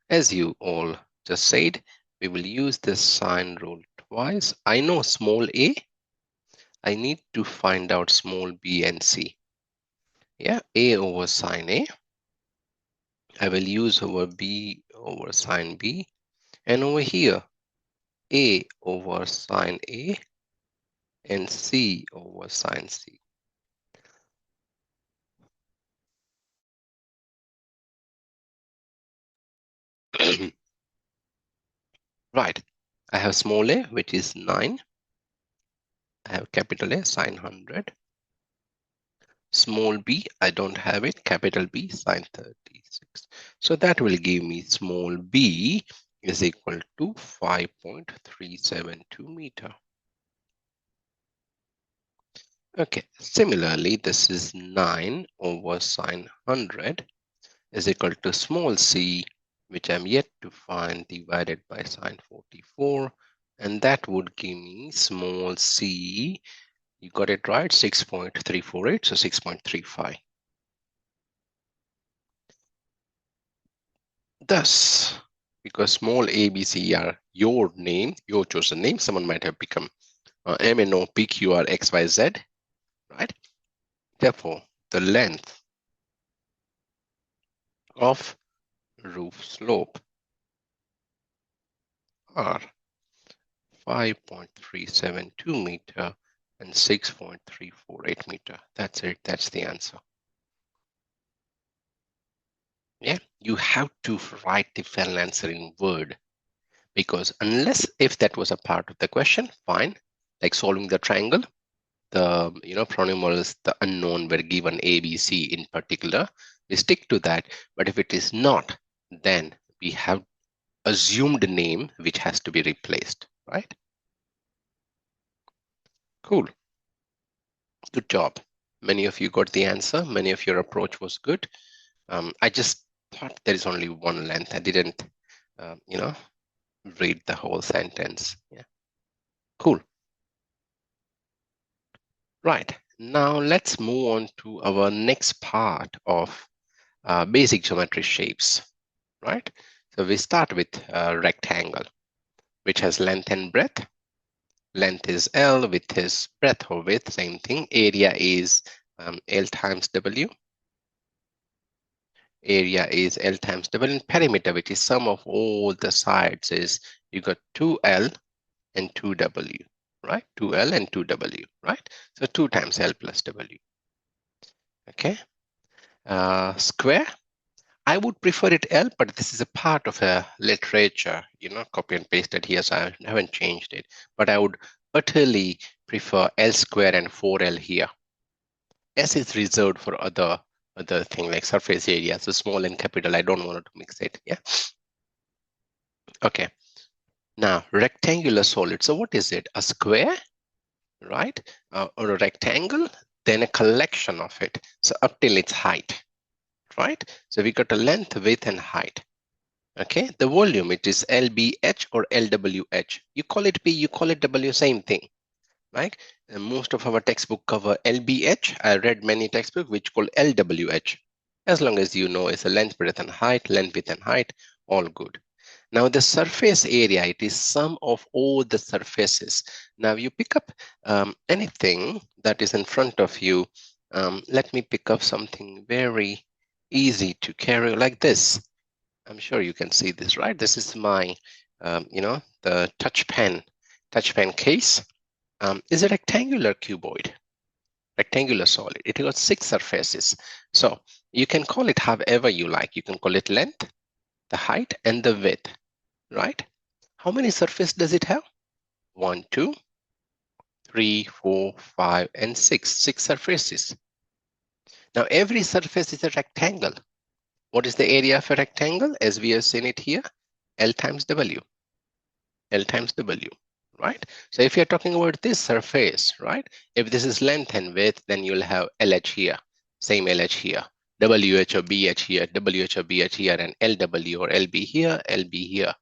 as you all just said, we will use this sine rule twice. I know small a. I need to find out small b and c. Yeah, a over sine a. I will use over b over sine b. And over here, a over sine a and c over sine c. Right. I have small a, which is 9. I have capital A, sine 100. Small b, I don't have it. Capital B, sine 36. So that will give me small b is equal to 5.372 meter. Okay, similarly, this is 9 over sine 100 is equal to small c, which I'm yet to find, divided by sine 44. And that would give me small c. You got it right, 6.348, so 6.35. Thus, because small a, b, c are your name, your chosen name, someone might have become M, N, O, P, Q, R, X, Y, Z, right? Therefore, the length of roof slope are 5.372 meter and 6.348 meter. That's it. That's the answer. Yeah, you have to write the final answer in Word, because unless if that was a part of the question, fine, like solving the triangle, the pronomals, the unknown were given A, B, C in particular. We stick to that. But if it is not, then we have assumed name which has to be replaced, right? Cool. Good job. Many of you got the answer. Many of your approach was good. I just thought there is only one length. I didn't, read the whole sentence. Yeah. Cool. Right. Now let's move on to our next part of basic geometry shapes, right? So we start with a rectangle, which has length and breadth. Length is L, width is breadth or width, same thing. Area is L times W. Area is L times W. And perimeter, which is sum of all the sides, is you got 2L and 2W, right? 2L and 2W, right? So 2 times L plus W. Okay. Square. I would prefer it L, but this is a part of a literature, copy and pasted here, so I haven't changed it. But I would utterly prefer L square and 4L here. S is reserved for other thing like surface area. So small and capital, I don't want to mix it. Yeah. Okay. Now rectangular solid. So what is it? A square, right? Or a rectangle, then a collection of it. So up till its height, right? So we got a length, width, and height. Okay. The volume, it is LBH or LWH. You call it P, you call it W, same thing. Right? And most of our textbook cover LBH. I read many textbooks which call LWH. As long as you know it's a length, breadth, and height, length, width, and height, all good. Now the surface area, it is sum of all the surfaces. Now you pick up anything that is in front of you. Let me pick up something very easy to carry like this. I'm sure you can see this, right? This is my, the touch pen case. Is a rectangular cuboid, rectangular solid. It got 6 surfaces. So you can call it however you like. You can call it length, the height, and the width, right? How many surfaces does it have? 1, 2, 3, 4, 5, and 6. 6 surfaces. Now every surface is a rectangle. What is the area of a rectangle? As we have seen it here, L times W. L times W. Right? So if you're talking about this surface, right? If this is length and width, then you'll have LH here, same LH here, WH or BH here, WH or BH here, and LW or LB here, LB here,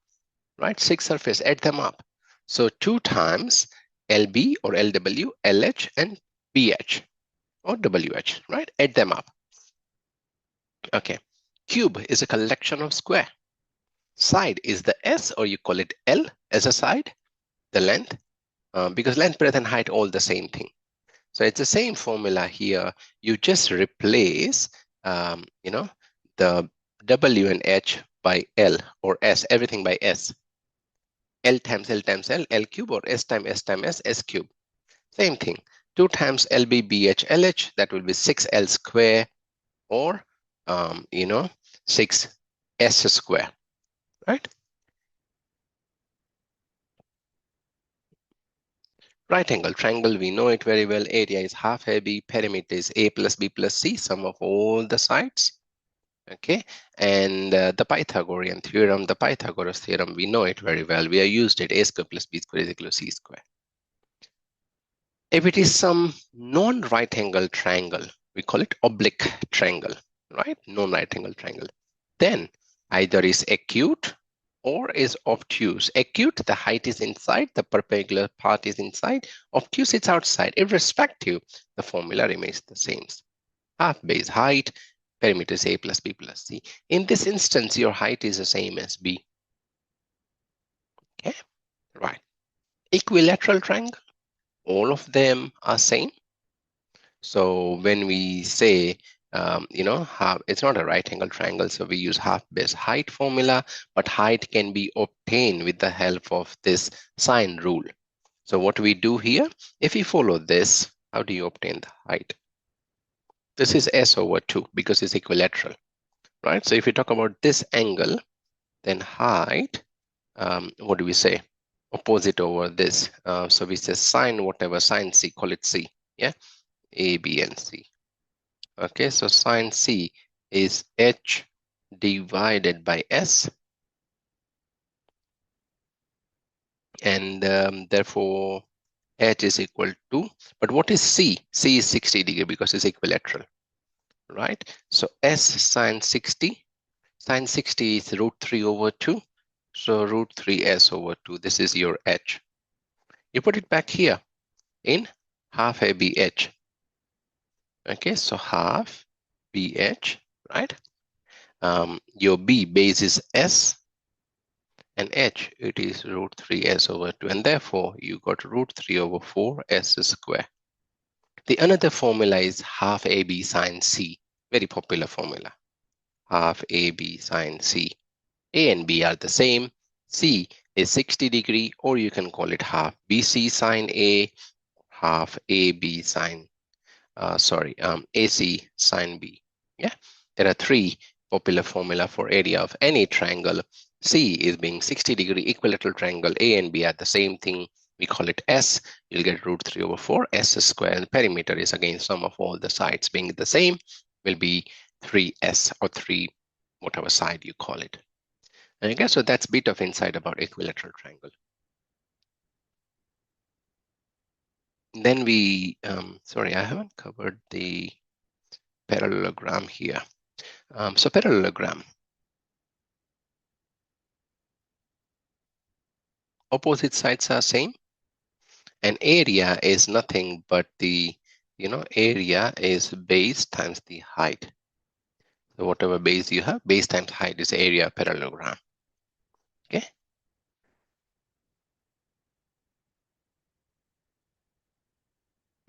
right? 6 surface, add them up. So 2 times LB or LW, LH, and BH or WH, right? Add them up. Okay. Cube is a collection of square. Side is the S, or you call it L as a side, the length. Because length, breadth, and height all the same thing. So it's the same formula here. You just replace, the W and H by L or S, everything by S. L times L times L, L cube, or S times S times S, S cube. Same thing. 2 times LB, BH, LH, that will be 6L square, or, 6S square, right? Right angle triangle, we know it very well. Area is half AB, perimeter is A plus B plus C, sum of all the sides. Okay, and the Pythagorean theorem, the Pythagoras theorem, we know it very well. We have used it. A square plus B square is equal to C square. If it is some non-right angle triangle, we call it oblique triangle, right? Non-right angle triangle. Then either is acute or is obtuse. Acute, the height is inside, the perpendicular part is inside. Obtuse, it's outside. Irrespective, the formula remains the same. Half base height, perimeter is A plus B plus C. In this instance, your height is the same as B. Okay, right. Equilateral triangle, all of them are same. So when we say, it's not a right angle triangle, so we use half base height formula, but height can be obtained with the help of this sine rule. So what we do here, if we follow this, how do you obtain the height? This is S over 2 because it's equilateral, right? So if we talk about this angle, then height, what do we say? Opposite over this. So we say sine whatever, sine C, call it C, yeah? A, B, and C. Okay, so sine C is H divided by S. And therefore, H is equal to, but what is C? C is 60 degree because it's equilateral, right? So S sine 60, sine 60 is root 3 over 2. So root 3S over 2, this is your H. You put it back here in half ABH. Okay, so half BH, right? Your B base is S, and H, it is root 3S over 2. And therefore, you got root 3 over 4 S square. The another formula is half AB sine C. Very popular formula. Half AB sine C. A and B are the same. C is 60 degree, or you can call it half BC sine A, half AB sine, AC sine B. Yeah, there are 3 popular formula for area of any triangle. C is being 60 degree equilateral triangle. A and B are the same thing. We call it S. You'll get root 3 over 4, S square, and the perimeter is again sum of all the sides being the same, will be 3S or 3, whatever side you call it. And I guess so that's a bit of insight about equilateral triangle. Then we, sorry, I haven't covered the parallelogram here. So parallelogram, opposite sides are same, and area is nothing but the, area is base times the height. So whatever base you have, base times height is area parallelogram. Okay.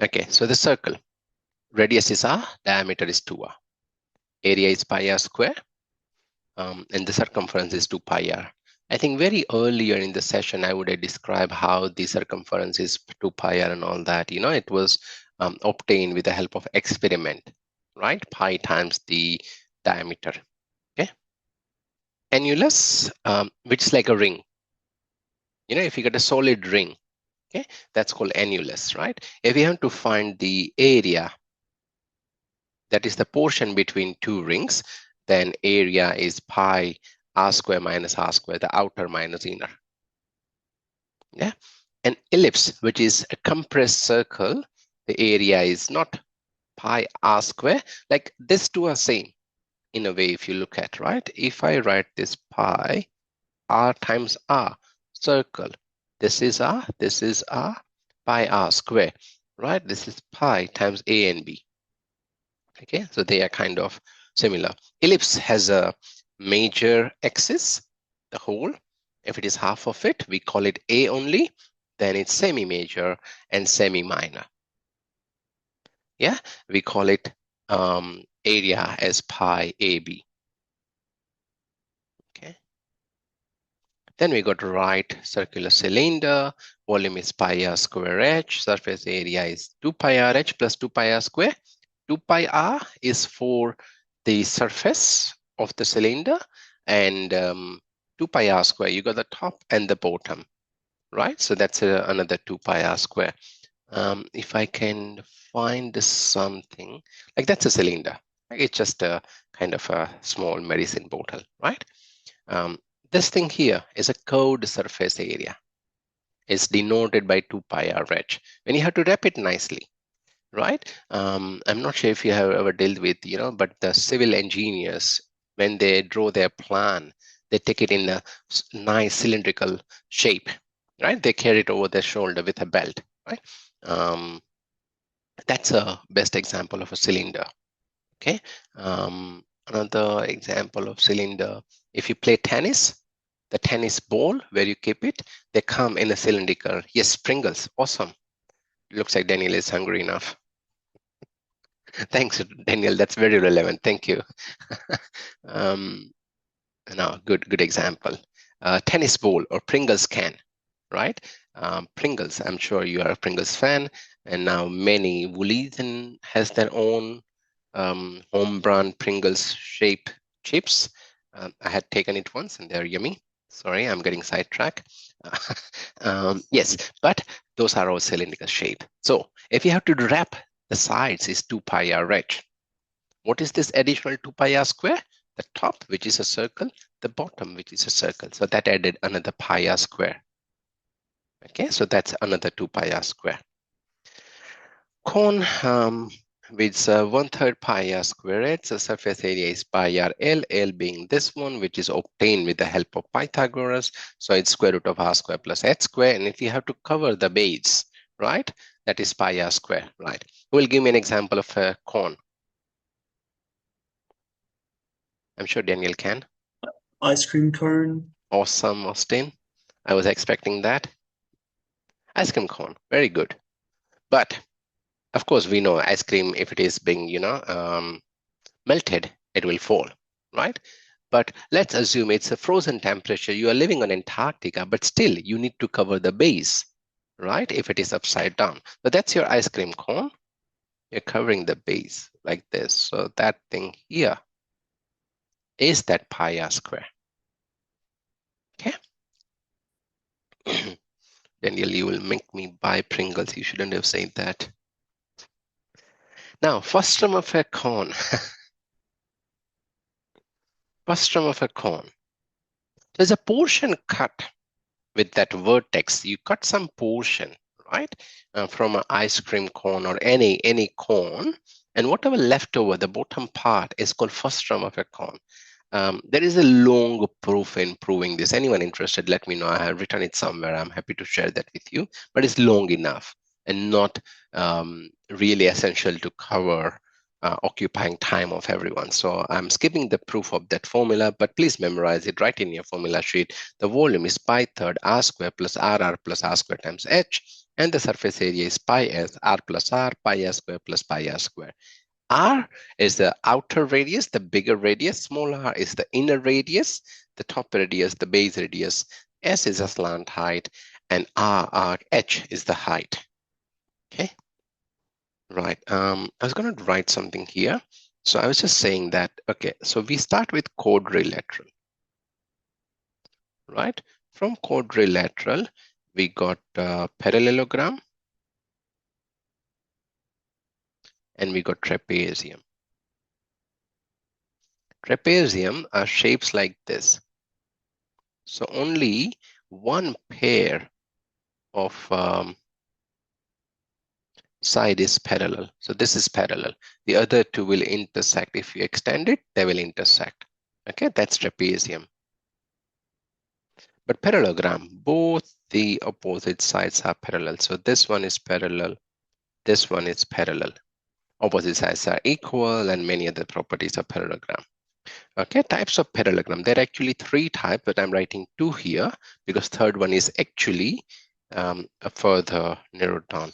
Okay, so the circle, radius is r, diameter is 2r, area is pi r square, and the circumference is 2 pi r. I think very earlier in the session, I would have described how the circumference is 2 pi r and all that. It was obtained with the help of experiment, right? Pi times the diameter, okay? Annulus, which is like a ring. If you get a solid ring, okay, that's called annulus, right? If you have to find the area, that is the portion between two rings, then area is pi r square minus r square, the outer minus inner. Yeah. An ellipse, which is a compressed circle, the area is not pi r square. Like these two are same in a way if you look at, right? If I write this pi r times r circle, this is r, pi r square, right? This is pi times a and b. Okay, so they are kind of similar. Ellipse has a major axis, the whole. If it is half of it, we call it A only. Then it's semi-major and semi-minor. Yeah, we call it area as pi AB. Okay. Then we got right circular cylinder. Volume is pi r square h. Surface area is 2 pi r h plus 2 pi r square. 2 pi r is for the surface of the cylinder, and 2 pi r square, you got the top and the bottom, right? So that's another 2 pi r square. If I can find something, like that's a cylinder. It's just a kind of a small medicine bottle, right? This thing here is a curved surface area. It's denoted by 2 pi r h. When you have to wrap it nicely, right? I'm not sure if you have ever dealt with, but the civil engineers, when they draw their plan, they take it in a nice cylindrical shape, right? They carry it over their shoulder with a belt, right? That's a best example of a cylinder, okay? Another example of cylinder, if you play tennis, the tennis ball where you keep it, they come in a cylindrical, yes, Pringles, awesome. Looks like Daniel is hungry enough. Thanks, Daniel. That's very relevant. Thank you. No, good example. Tennis ball or Pringles can, right? Pringles, I'm sure you are a Pringles fan, and now many Woolies has their own home brand Pringles shape chips. I had taken it once and they're yummy. Sorry, I'm getting sidetracked. Yes, but those are all cylindrical shape. So if you have to wrap the sides is 2 pi r h. What is this additional 2 pi r square? The top, which is a circle, the bottom, which is a circle. So that added another pi r square. Okay, so that's another 2 pi r square. Cone with 1/3 pi r square h, the surface area is pi r l, L being this one, which is obtained with the help of Pythagoras. So it's square root of r square plus h square. And if you have to cover the base, right, that is pi r square, right? We'll give me an example of a cone. I'm sure Daniel can. Ice cream cone. Awesome, Austin. I was expecting that. Ice cream cone, very good. But of course, we know ice cream, if it is being, melted, it will fall, right? But let's assume it's a frozen temperature. You are living on Antarctica, but still you need to cover the base, right? If it is upside down. But that's your ice cream cone. You're covering the base like this. So that thing here is that pi r square. Okay. Daniel, you will make me buy Pringles. You shouldn't have said that. Now, frustum of a cone. Frustum of a cone. There's a portion cut with that vertex. You cut some portion, right, from an ice cream cone or any cone, and whatever left over, the bottom part, is called frustum of a cone. There is a long proof in proving this. Anyone interested, let me know. I have written it somewhere. I'm happy to share that with you, but it's long enough and not really essential to cover occupying time of everyone. So I'm skipping the proof of that formula, but please memorize it. Write in your formula sheet. The volume is pi third r square plus rr plus r square times h, and the surface area is pi s r plus r, pi r square plus pi r square. R is the outer radius, the bigger radius. Small r is the inner radius, the top radius, the base radius. S is a slant height, and h is the height. Okay, right. I was going to write something here. So I was just saying that, okay, so we start with quadrilateral, right? From quadrilateral, we got parallelogram, and we got trapezium. Trapezium are shapes like this. So only one pair of side is parallel. So this is parallel. The other two will intersect. If you extend it, they will intersect. Okay, that's trapezium. But parallelogram, both the opposite sides are parallel. So this one is parallel, this one is parallel. Opposite sides are equal, and many other properties of parallelogram. Okay, types of parallelogram. There are actually 3 types, but I'm writing 2 here because third one is actually further narrowed down.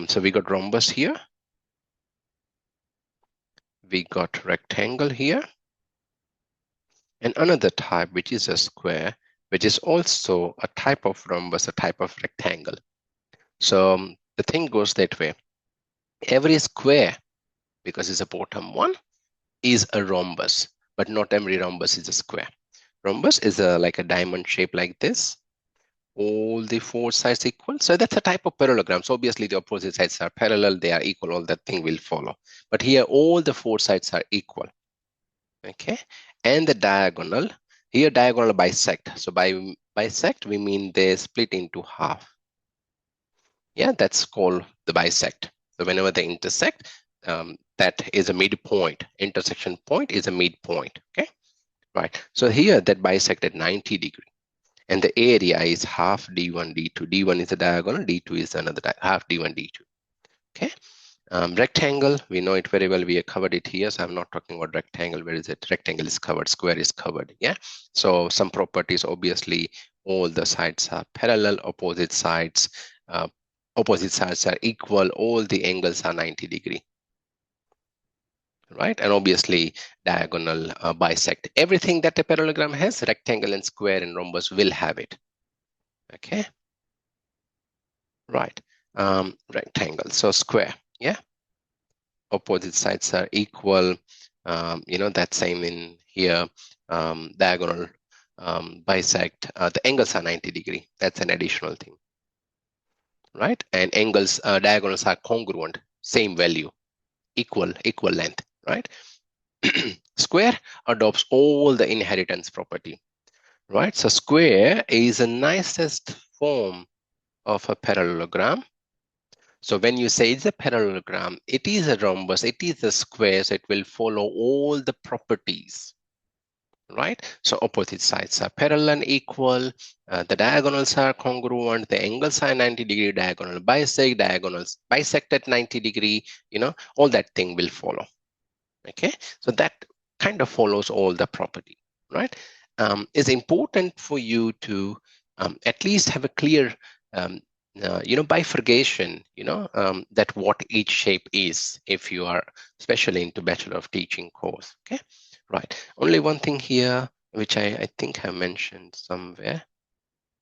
So we got rhombus here. We got rectangle here. And another type, which is a square, which is also a type of rhombus, a type of rectangle. So the thing goes that way. Every square, because it's a bottom one, is a rhombus, but not every rhombus is a square. Rhombus is like a diamond shape like this. All the 4 sides equal. So that's a type of parallelogram. So obviously the opposite sides are parallel, they are equal, all that thing will follow. But here all the 4 sides are equal. Okay, and the diagonal, here diagonal bisect. So by bisect, we mean they split into half. Yeah, that's called the bisect. So whenever they intersect, that is a midpoint. Intersection point is a midpoint. Okay, right. So here that bisect at 90 degrees. And the area is half d1, d2. d1 is a diagonal, d2 is another half d1, d2. Okay. Rectangle, we know it very well. We have covered it here. So I'm not talking about rectangle. Where is it? Rectangle is covered, square is covered. Yeah. So some properties, obviously, all the sides are parallel, opposite sides are equal. All the angles are 90 degrees. Right, and obviously diagonal bisect. Everything that a parallelogram has, rectangle and square and rhombus will have it. Okay, right. Rectangle, so square. Yeah, opposite sides are equal. That same in here. Diagonal bisect. The angles are 90 degrees. That's an additional thing. Right, and angles, diagonals are congruent, same value, equal length. Right. Square adopts all the inheritance property, right? So square is the nicest form of a parallelogram. So when you say it's a parallelogram, it is a rhombus, it is a square, so it will follow all the properties, right? So opposite sides are parallel and equal, the diagonals are congruent, the angles are 90 degree, diagonal bisect, diagonals bisect at 90 degree, all that thing will follow. Okay, so that kind of follows all the property, right? It's important for you to at least have a clear, bifurcation, that what each shape is, if you are especially into Bachelor of Teaching course. Okay, right. Only one thing here, which I think I mentioned somewhere.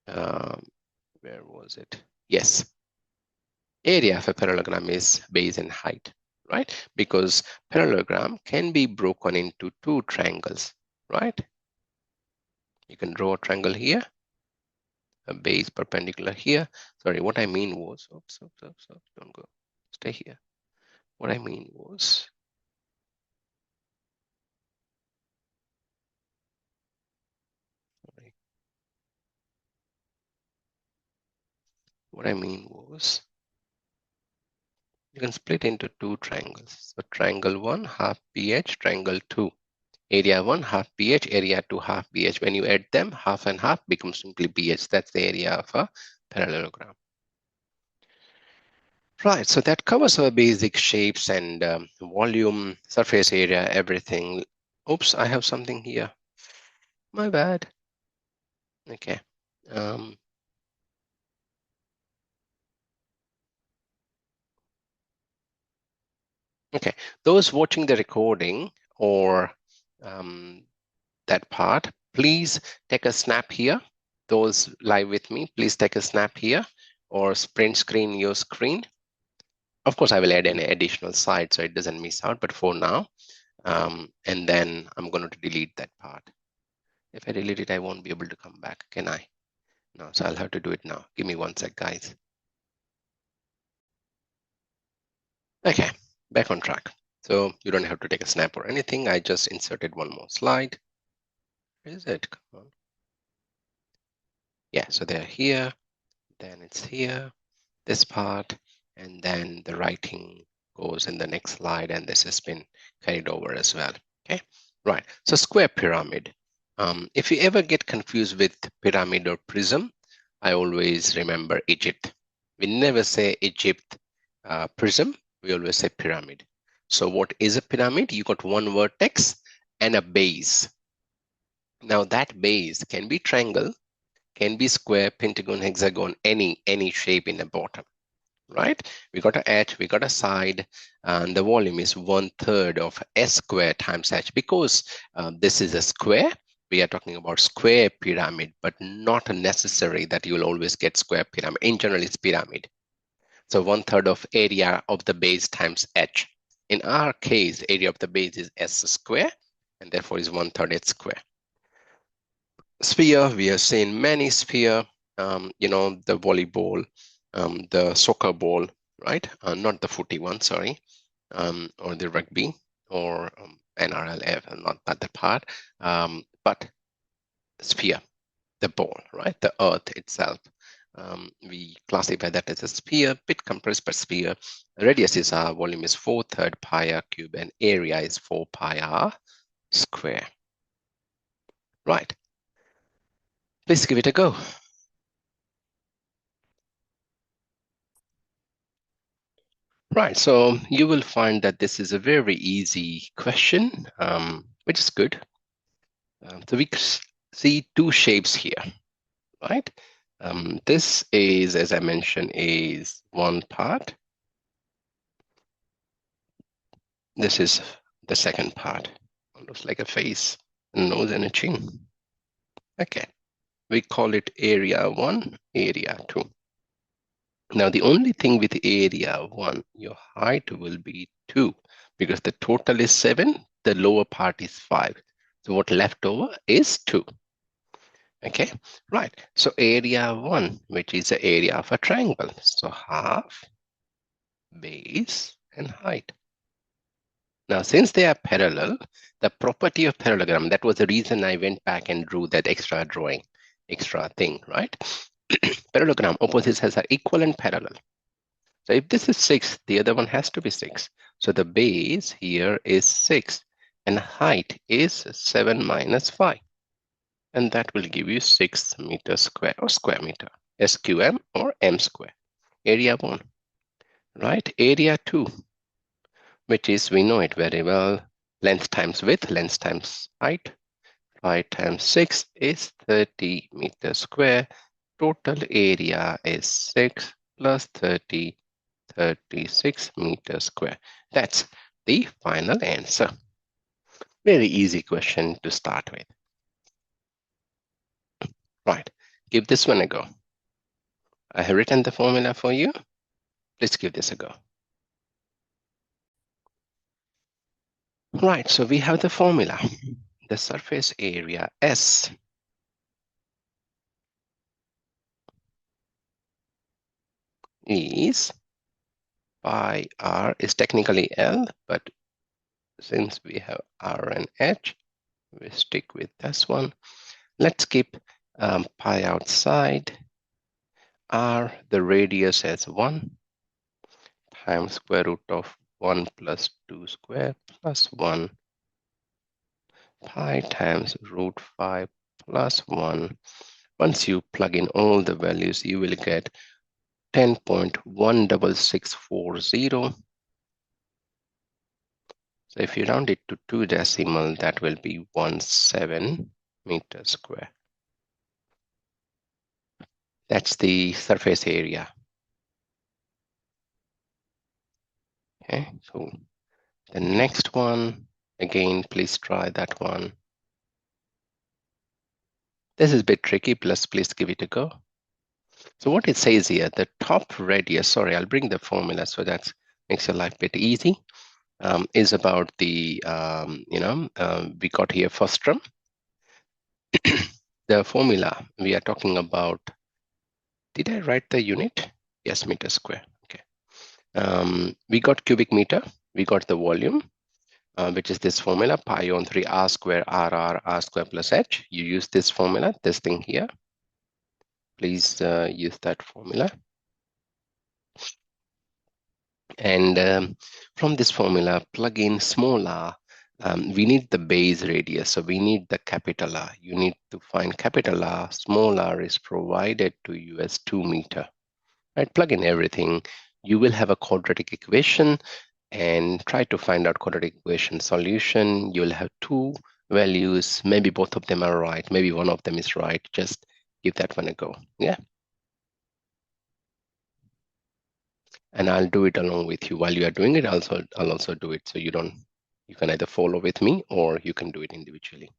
Where was it? Yes. Area of a parallelogram is base and height, right? Because parallelogram can be broken into 2 triangles, right? You can draw a triangle here, a base perpendicular here. Sorry, what I mean was, oops, don't go, stay here. What I mean was, sorry, what I mean was, you can split into two triangles. So triangle 1, half BH, triangle 2. Area 1, half BH, area 2, half BH. When you add them, half and half becomes simply BH. That's the area of a parallelogram. Right, so that covers our basic shapes and volume, surface area, everything. Oops, I have something here. My bad. Okay. Um, okay, those watching the recording or that part, please take a snap here. Those live with me, please take a snap here or print screen your screen. Of course, I will add an additional slide so it doesn't miss out, but for now, and then I'm going to delete that part. If I delete it, I won't be able to come back, can I? No, so I'll have to do it now. Give me one sec, guys. Okay, back on track. So you don't have to take a snap or anything. I just inserted one more slide. Where is it? Come on. Yeah, so they're here, then it's here, this part, and then the writing goes in the next slide, and this has been carried over as well. Okay, right. So square pyramid. If you ever get confused with pyramid or prism, I always remember Egypt. We never say Egypt prism, we always say pyramid. So what is a pyramid? You got one vertex and a base. Now that base can be triangle, can be square, pentagon, hexagon, any shape in the bottom, right? We got an edge, we got a side, and the volume is 1/3 of S square times H. Because this is a square, we are talking about square pyramid, but not necessary that you will always get square pyramid. In general, it's pyramid. So 1/3 of area of the base times H. In our case, area of the base is S square, and therefore is 1/3 H square. Sphere, we have seen many sphere, the volleyball, the soccer ball, right? Not the footy one, sorry, or the rugby or NRLF, not that part, but sphere, the ball, right? The earth itself. We classify that as a sphere, bit compressed, but sphere. Radius is our volume is 4/3 pi r cube, and area is 4 pi r square. Right. Please give it a go. Right, so you will find that this is a very easy question, which is good. So we see two shapes here, right? This is, as I mentioned, is one part. This is the second part. Looks like a face, a nose, and a chin. Okay, we call it area 1, area 2. Now, the only thing with area 1, your height will be 2, because the total is 7, the lower part is 5. So what left over is 2. Okay, right. So area 1, which is the area of a triangle. So half, base, and height. Now, since they are parallel, the property of parallelogram, that was the reason I went back and drew that extra drawing, extra thing, right? Parallelogram, opposites has an equal and parallel. So if this is 6, the other one has to be 6. So the base here is 6 and height is 7 minus 5. And that will give you 6 meters square or square meter, SQM or M square. Area 1, right? Area 2, which is, we know it very well, length times width, length times height. 5 times 6 is 30 meters square. Total area is 6 plus 30, 36 meters square. That's the final answer. Very easy question to start with. Right, give this one a go. I have written the formula for you. Let's give this a go. Right, so we have the formula. The surface area S is pi r is technically L, but since we have R and H, we stick with this one. Let's keep pi outside. R, the radius as 1 times square root of 1 plus 2 square plus 1 pi times root 5 plus 1. Once you plug in all the values, you will get 10.16640. So if you round it to 2 decimal, that will be 17 meters square. That's the surface area. Okay, so the next one, again, please try that one. This is a bit tricky, please give it a go. So what it says here, the top radius, sorry, I'll bring the formula so that makes your life a bit easy, is about the, we got here first term. The formula we are talking about, did I write the unit? Yes, meter square, okay. We got cubic meter, we got the volume, which is this formula, pi on 3 r square r square plus h. You use this formula, this thing here. Please use that formula. And from this formula, plug in small r. We need the base radius, so we need the capital R. You need to find capital R. Small r is provided to you as 2 meter. Right, plug in everything. You will have a quadratic equation and try to find out quadratic equation solution. You'll have two values. Maybe both of them are right. Maybe one of them is right. Just give that one a go. Yeah. And I'll do it along with you. While you are doing it, I'll also do it. So you can either follow with me or you can do it individually.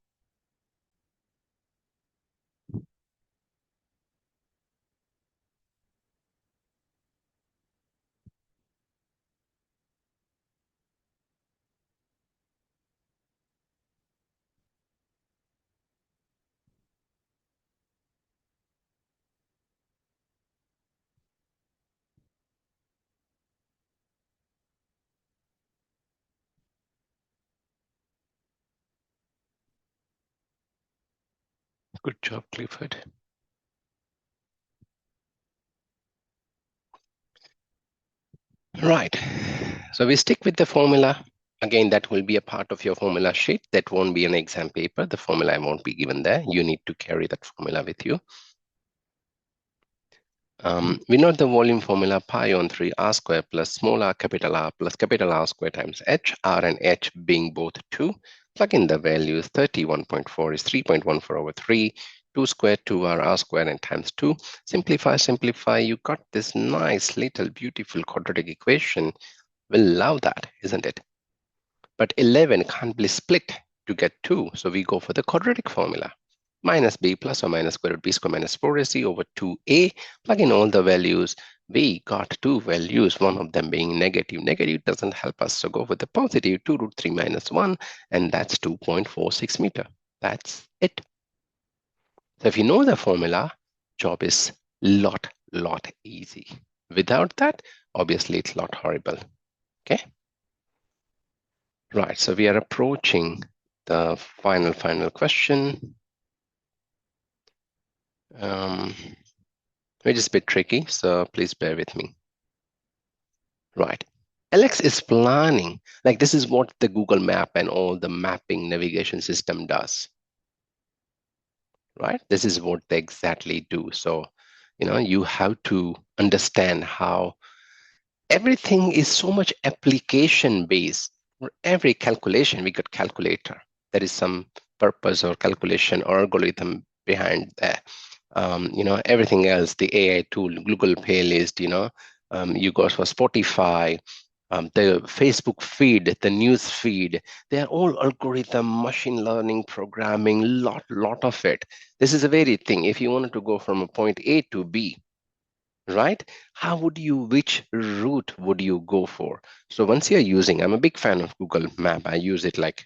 Good job, Clifford. Right. So we stick with the formula. Again, that will be a part of your formula sheet. That won't be an exam paper. The formula won't be given there. You need to carry that formula with you. We know the volume formula, pi on 3 r square plus small r capital R plus capital R square times h, r and h being both 2. Plug in the values. 31.4 is 3.14 over 3. 2 square, 2r, r square, and times 2. Simplify. You got this nice little beautiful quadratic equation. We'll love that, isn't it? But 11 can't be split to get 2. So we go for the quadratic formula. Minus b plus or minus square root b square minus 4ac over 2a. Plug in all the values. We got two values, one of them being negative. Negative doesn't help us, so go with the positive. 2 root 3 minus 1, and that's 2.46 meter. That's it. So if you know the formula, job is lot easy. Without that, obviously it's lot horrible. Okay? Right, so we are approaching the final question. Which is a bit tricky, so please bear with me. Right. Alex is planning, like this is what the Google Map and all the mapping navigation system does. Right? This is what they exactly do. So, you have to understand how everything is so much application based. For every calculation, we got calculator. There is some purpose or calculation or algorithm behind that. Everything else, the AI tool, Google Playlist, you go for Spotify, the Facebook feed, the news feed, they are all algorithm, machine learning, programming, lot of it. This is a very thing. If you wanted to go from a point A to B, right? Which route would you go for? So once you're using, I'm a big fan of Google Map. I use it like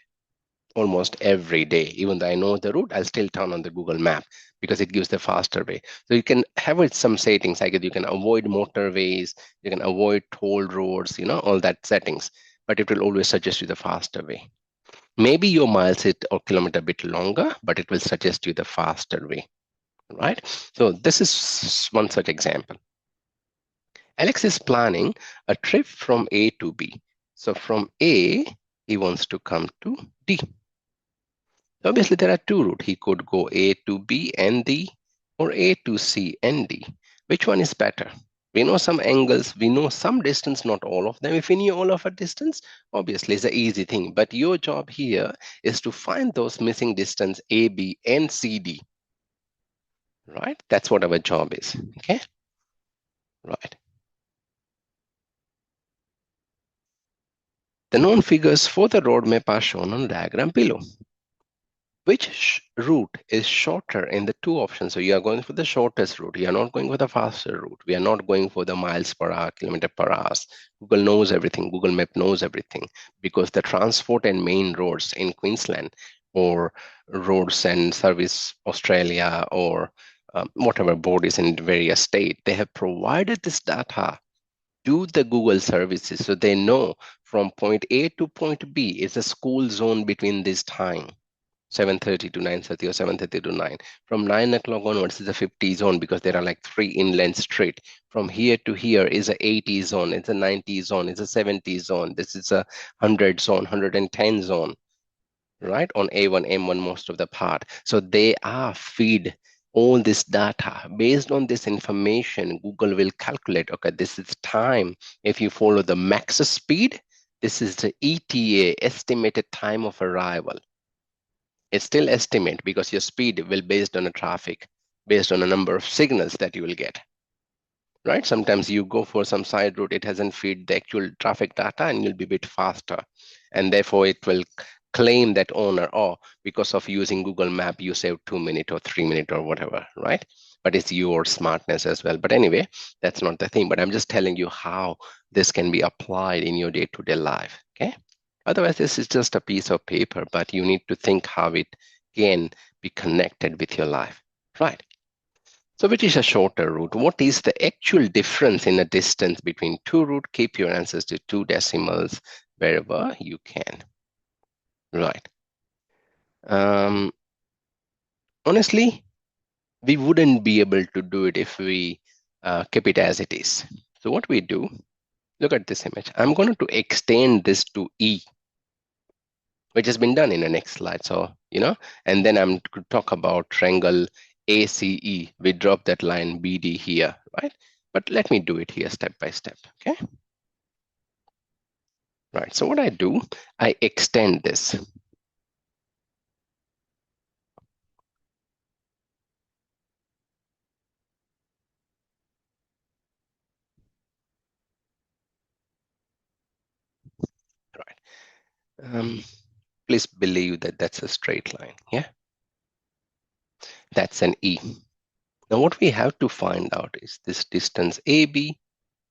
almost every day. Even though I know the route, I'll still turn on the Google map because it gives the faster way. So you can have it some settings like you can avoid motorways, you can avoid toll roads, all that settings, but it will always suggest you the faster way. Maybe your miles or kilometer a bit longer, but it will suggest you the faster way, right? So this is one such example. Alex is planning a trip from A to B. So from A, he wants to come to D. Obviously, there are two routes. He could go A to B and D or A to C and D. Which one is better? We know some angles, we know some distance, not all of them. If we knew all of a distance, obviously it's an easy thing. But your job here is to find those missing distance A, B, and C, D. Right? That's what our job is. Okay? Right. The known figures for the roadmap are shown on the diagram below. Which route is shorter in the two options? So you are going for the shortest route. You are not going for the faster route. We are not going for the miles per hour, kilometer per hour. Google knows everything. Google Map knows everything because the transport and main roads in Queensland or roads and service Australia or whatever board is in various state, they have provided this data to the Google services so they know from point A to point B is a school zone between this time. 7:30 to 9:30 or 7:30 to 9. From 9 o'clock onwards is a 50 zone because there are like 3 inland street. From here to here is a 80 zone, it's a 90 zone, it's a 70 zone. This is a 100 zone, 110 zone, right? On A1, M1 most of the part. So they are feed all this data. Based on this information, Google will calculate, okay, this is time. If you follow the max speed, this is the ETA, estimated time of arrival. It's still estimate because your speed will based on a traffic, based on a number of signals that you will get, right? Sometimes you go for some side route, it hasn't feed the actual traffic data and you'll be a bit faster. And therefore it will claim that owner, oh, because of using Google Map, you save 2 minutes or 3 minutes or whatever, right? But it's your smartness as well. But anyway, that's not the thing. But I'm just telling you how this can be applied in your day-to-day life, okay? Otherwise, this is just a piece of paper, but you need to think how it can be connected with your life, right? So which is a shorter route? What is the actual difference in the distance between two routes? Keep your answers to two decimals wherever you can, right? Honestly, we wouldn't be able to do it if we keep it as it is. So what we do, look at this image. I'm going to extend this to E, which has been done in the next slide. So, and then I'm to talk about triangle ACE. We drop that line BD here, right? But let me do it here step by step, okay? Right, so what I do, I extend this. Right. Please believe that that's a straight line, yeah? That's an E. Now what we have to find out is this distance AB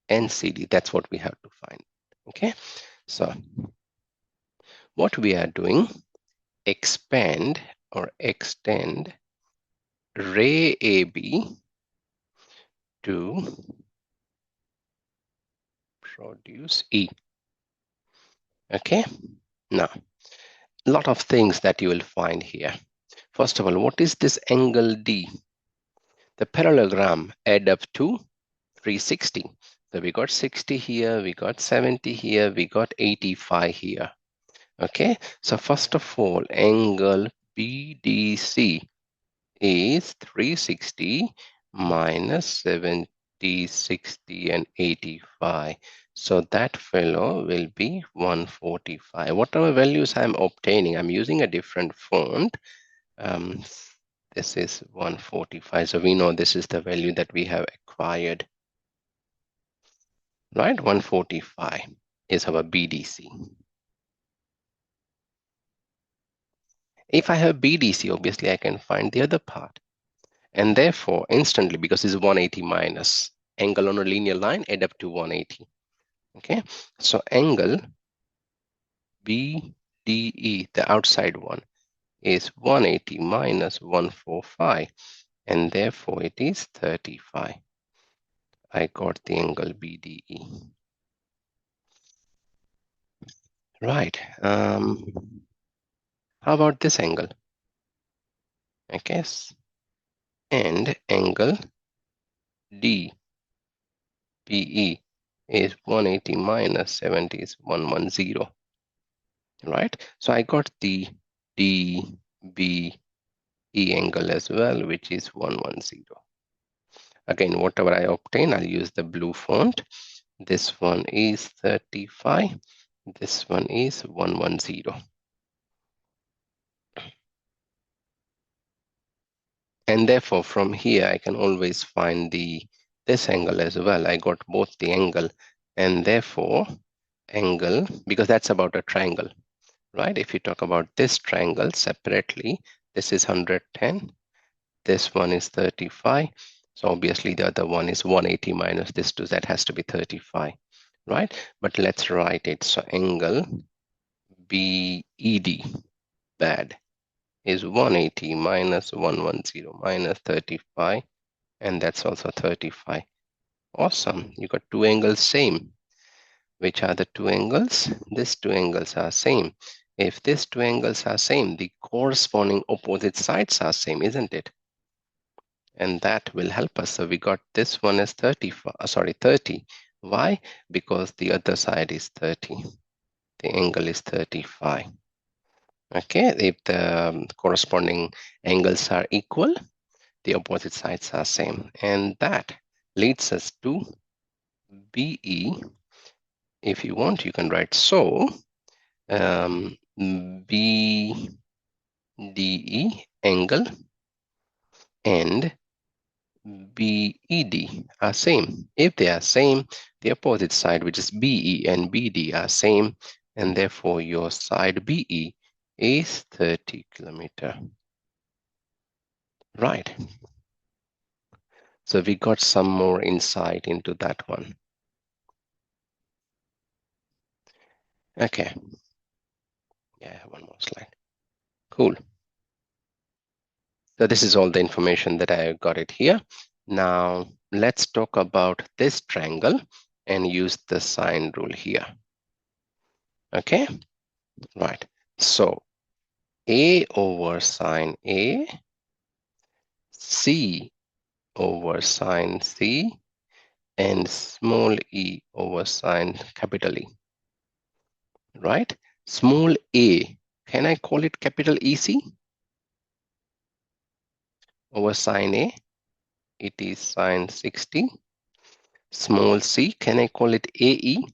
and CD. That's what we have to find, okay? So what we are doing, expand or extend ray AB to produce E, okay? Now, a lot of things that you will find here. First of all, what is this angle D? The parallelogram add up to 360. So we got 60 here, we got 70 here, we got 85 here. Okay, so first of all, angle BDC is 360 minus 70, 60, and 85. So that fellow will be 145. Whatever values I'm obtaining, I'm using a different font. This is 145. So we know this is the value that we have acquired, right? 145 is our BDC. If I have BDC, obviously I can find the other part. And therefore, instantly, because it's 180 minus, angle on a linear line add up to 180. Okay, so angle BDC DE, the outside one, is 180 minus 145, and therefore it is 35. I got the angle BDE. Right. How about this angle? I guess. And angle DBE is 180 minus 70 is 110. Right? So I got the DBE angle as well, which is 110. Again, whatever I obtain, I'll use the blue font. This one is 35. This one is 110. And therefore, from here, I can always find this angle as well. I got both the angle and therefore angle, because that's about a triangle, right? If you talk about this triangle separately, this is 110. This one is 35. So obviously the other one is 180 minus this 2. That has to be 35, right? But let's write it. So angle BED, bad, is 180 minus 110 minus 35, and that's also 35. Awesome. You got two angles same. Which are the two angles? These two angles are same. If these two angles are same, the corresponding opposite sides are same, isn't it? And that will help us. So we got this one as 30. Why? Because the other side is 30. The angle is 35. Okay, if the corresponding angles are equal, the opposite sides are same. And that leads us to BE. If you want, you can write so. BDE angle and BED are same. If they are same, the opposite side, which is BE and BD, are same, and therefore your side BE is 30 kilometer. Right. So we got some more insight into that one. Okay. Yeah, one more slide. Cool. So this is all the information that I got it here. Now let's talk about this triangle and use the sine rule here. Okay, right. So A over sine A, C over sine C, and small e over sine capital E. Right? Small a, can I call it capital EC? Over sine A, it is sine 60. Small c, can I call it AE?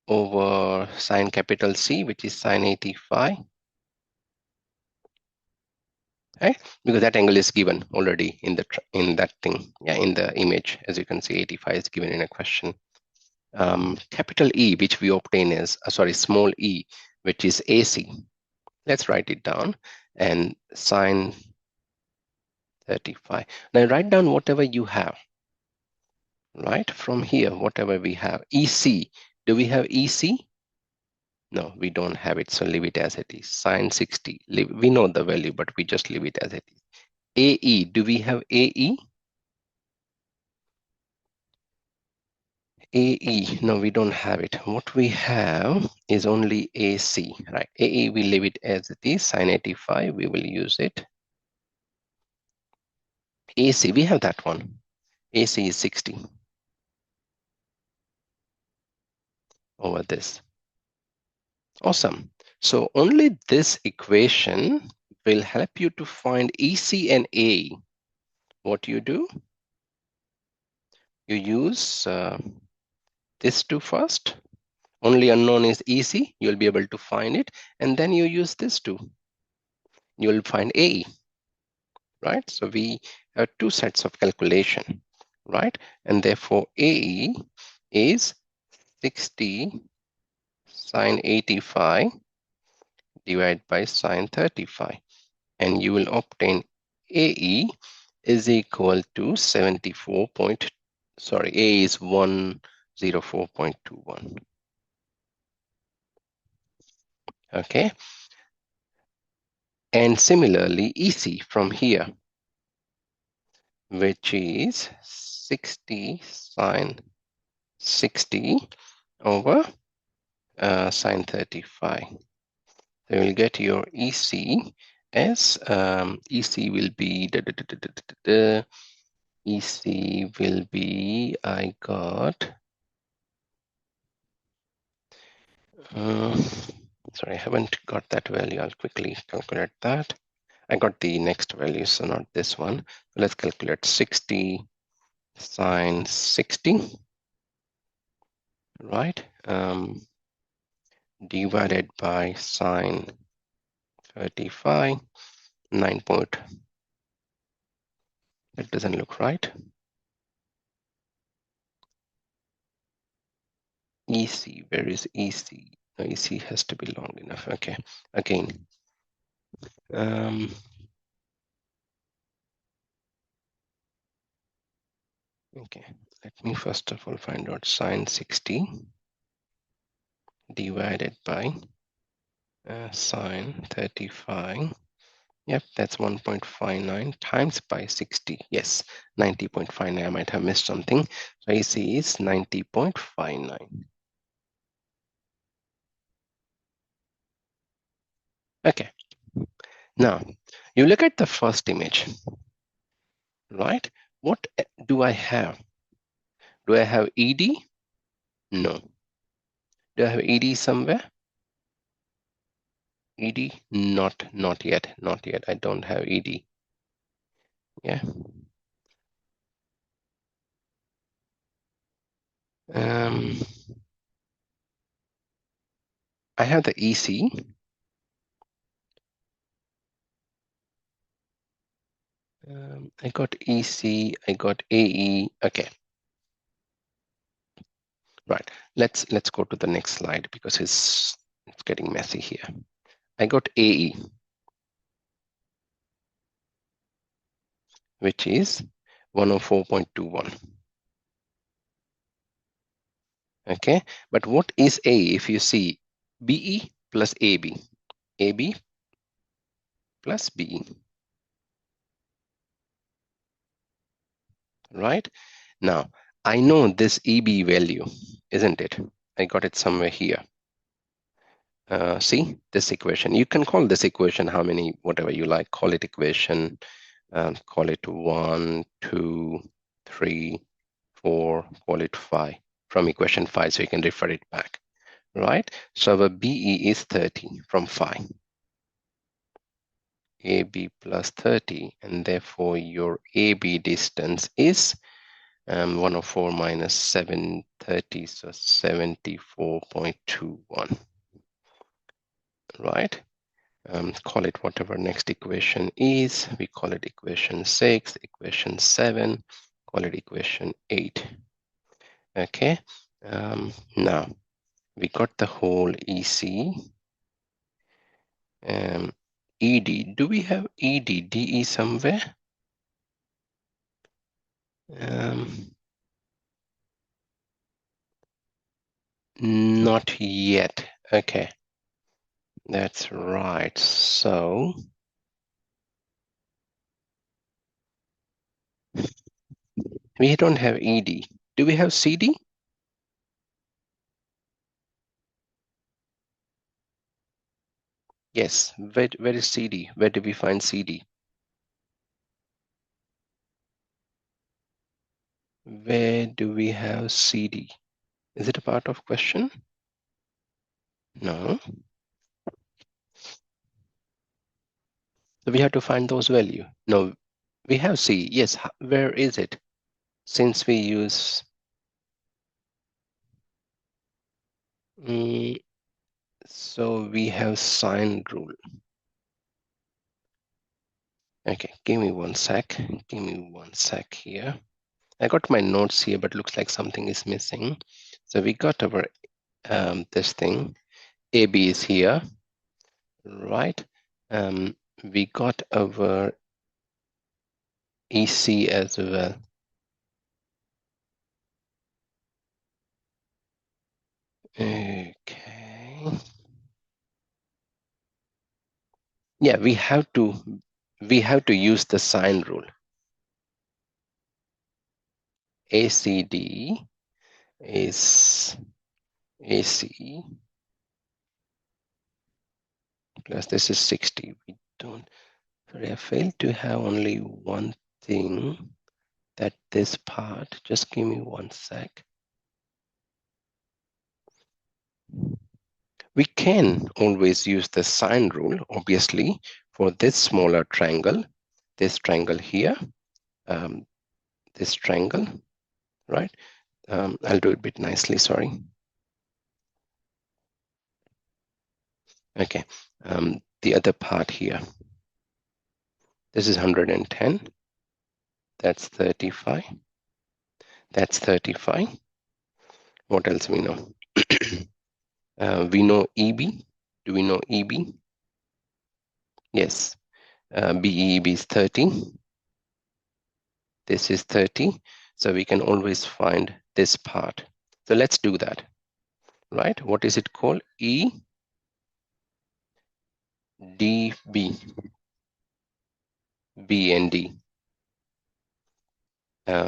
Over sine capital C, which is sine 85. Right? Because that angle is given already in that thing, yeah, in the image. As you can see, 85 is given in a question. Capital E, which we obtain as small e, which is AC. Let's write it down. And sine 35. Now write down whatever you have. Right from here, whatever we have. EC. Do we have EC? No, we don't have it, so leave it as it is. Sine 60. We know the value, but we just leave it as it is. AE. Do we have AE? AE. No, we don't have it. What we have is only AC. Right. AE, we leave it as it is. Sine 85. We will use it. AC, we have that one. AC is 60 over this. Awesome. So only this equation will help you to find EC and AE. What you do? You use this two first. Only unknown is EC. You'll be able to find it. And then you use this two. You'll find AE. Right? So we have two sets of calculation. Right? And therefore AE is 60 sine 85 divided by sine 35. And you will obtain AE is equal to 74 point, A is 104.21. Okay. And similarly, EC from here, which is 60 sine 60 over sine 35. So you'll get your EC as EC will be EC will be uh, sorry, I haven't got that value. I'll quickly calculate that. I got the next value, so not this one. Let's calculate 60 sine 60, right? Divided by sine 35, 9 point. That doesn't look right. EC, where is EC? No, EC has to be long enough. Okay, again. Okay, let me first of all find out sine 60 divided by sine 35. Yep, that's 1.59 times by 60. Yes, 90.59. I might have missed something. So AC is 90.59. Okay, now you look at the first image, right? What do I have? Do I have ED? No. Do I have ED somewhere? ED? Not yet. Not yet. I don't have ED. Yeah. I have the EC. I got EC. I got AE. Okay. Right. Let's go to the next slide because it's getting messy here. I got AE, which is 104.21. Okay. But what is A if you see BE plus AB? AB plus BE. Right? Now, I know this EB value, isn't it? I got it somewhere here. See this equation. You can call this equation how many, whatever you like. Call it equation. Call it 1, 2, 3, 4. Call it 5 from equation 5, so you can refer it back. Right? So our BE is 30 from 5. AB plus 30, and therefore your AB distance is 104 minus 730, so 74.21. Right? Call it whatever next equation is. We call it equation 6, equation 7, call it equation 8. Okay. Now we got the whole EC. ED. Do we have ED, DE somewhere? Not yet. Okay. That's right. So we don't have ED. Do we have CD? Yes. Where is CD? Where do we find CD? Where do we have CD? Is it a part of question? No. So we have to find those value. No, we have C. Yes. Where is it? Since we use so we have sine rule. Okay, give me one sec. Give me one sec here. I got my notes here, but looks like something is missing. So we got our this thing. AB is here, right? We got our EC as well. Okay. Yeah, we have to use the sine rule. ACD is AC plus this is 60. We don't, sorry, I failed to have only one thing, that this part, just give me one sec. We can always use the sine rule, obviously, for this smaller triangle, this triangle here, this triangle, right? I'll do it a bit nicely, sorry. Okay, the other part here, this is 110, that's 35, that's 35. What else we know? We know EB. Do we know EB? Yes, BEB is 30. This is 30. So we can always find this part. So let's do that, right? What is it called? EDB. B and D.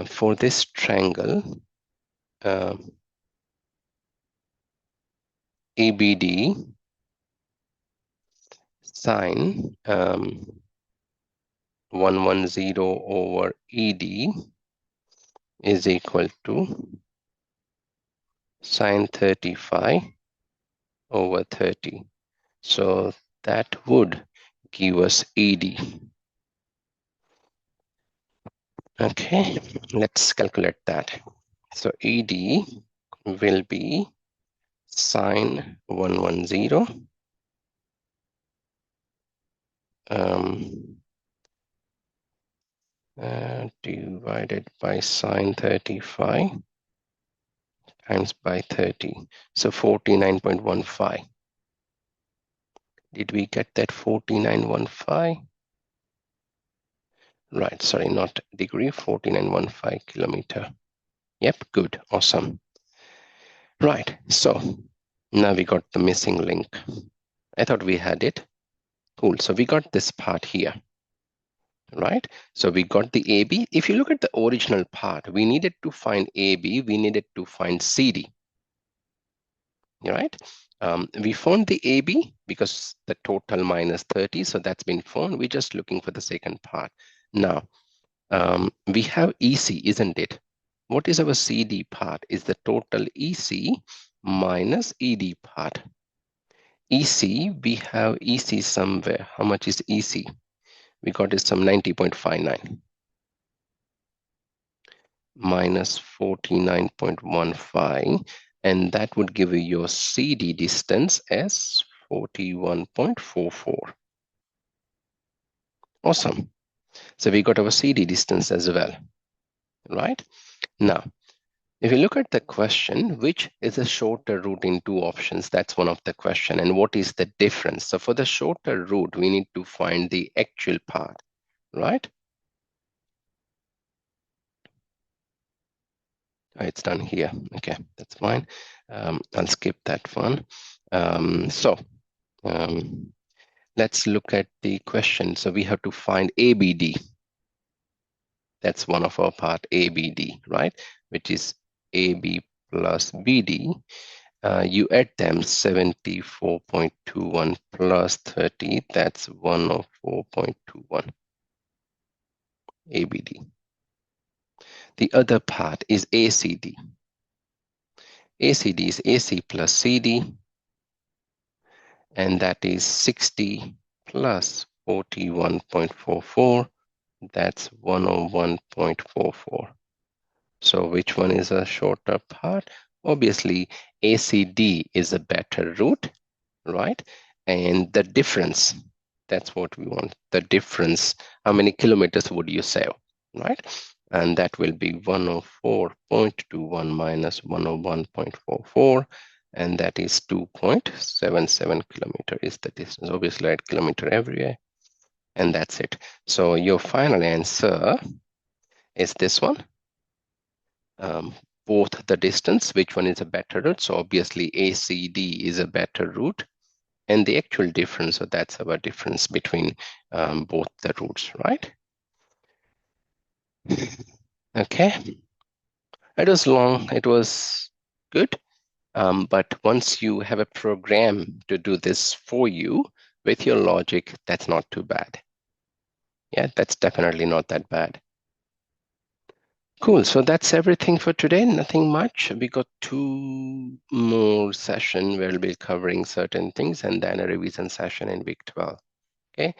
For this triangle, ABD sine 110 over ED is equal to sine 35 over 30. So that would give us ED. Okay, let's calculate that. So ED will be sine 110 divided by sine 35 times by 30. So 49.15. Did we get that 49.15? Right, sorry, not degree, 49.15 kilometer. Yep, good, awesome. Right, so now we got the missing link. I thought we had it. Cool, so we got this part here, right? So we got the AB. If you look at the original part, we needed to find AB, we needed to find CD, right? We found the AB because the total minus 30, so that's been found. We're just looking for the second part. Now, we have EC, isn't it? What is our CD part? Is the total EC minus ED part. EC, we have EC somewhere. How much is EC? We got it some 90.59 minus 49.15, and that would give you your CD distance as 41.44. Awesome. So we got our CD distance as well, right? Now, if you look at the question, which is a shorter route in two options? That's one of the question. And what is the difference? So for the shorter route, we need to find the actual part, right? It's done here. Okay, that's fine. I'll skip that one. Let's look at the question. So we have to find ABD. That's one of our part, ABD, right? Which is AB plus BD. You add them 74.21 plus 30, that's 104.21 ABD. The other part is ACD. ACD is AC plus CD, and that is 60 plus 41.44, that's 101.44. So which one is a shorter part? Obviously, ACD is a better route, right? And the difference, that's what we want. The difference, how many kilometers would you save, right? And that will be 104.21 minus 101.44, and that is 2.77 kilometer is the distance. Obviously, write kilometer everywhere, and that's it. So your final answer is this one. Both the distance, which one is a better route? So obviously ACD is a better route, and the actual difference, so that's our difference between both the roots, right? Okay, it was long, it was good, but once you have a program to do this for you with your logic, that's not too bad. Yeah, that's definitely not that bad. Cool. So that's everything for today. Nothing much. We got two more session where we'll be covering certain things and then a revision session in week 12. Okay.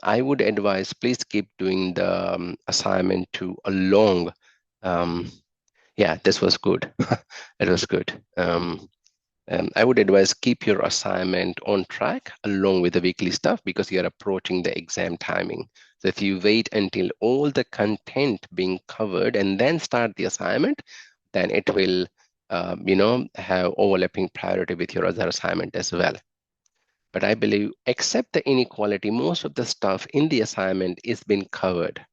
I would advise please keep doing the assignment to a long. Yeah, this was good. It was good. I would advise keep your assignment on track along with the weekly stuff because you're approaching the exam timing. So if you wait until all the content being covered and then start the assignment, then it will, have overlapping priority with your other assignment as well. But I believe, except the inequality, most of the stuff in the assignment is being covered,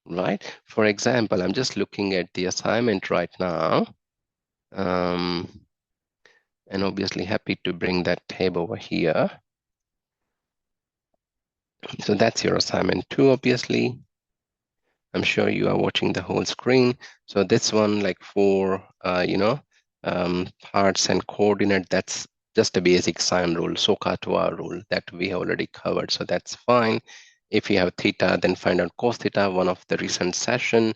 right? For example, I'm just looking at the assignment right now. And obviously happy to bring that tab over here. So that's your assignment 2, obviously. I'm sure you are watching the whole screen. So this one, like for, parts and coordinate, that's just a basic sine rule, SOHCAHTOA rule that we have already covered. So that's fine. If you have theta, then find out cos theta. One of the recent session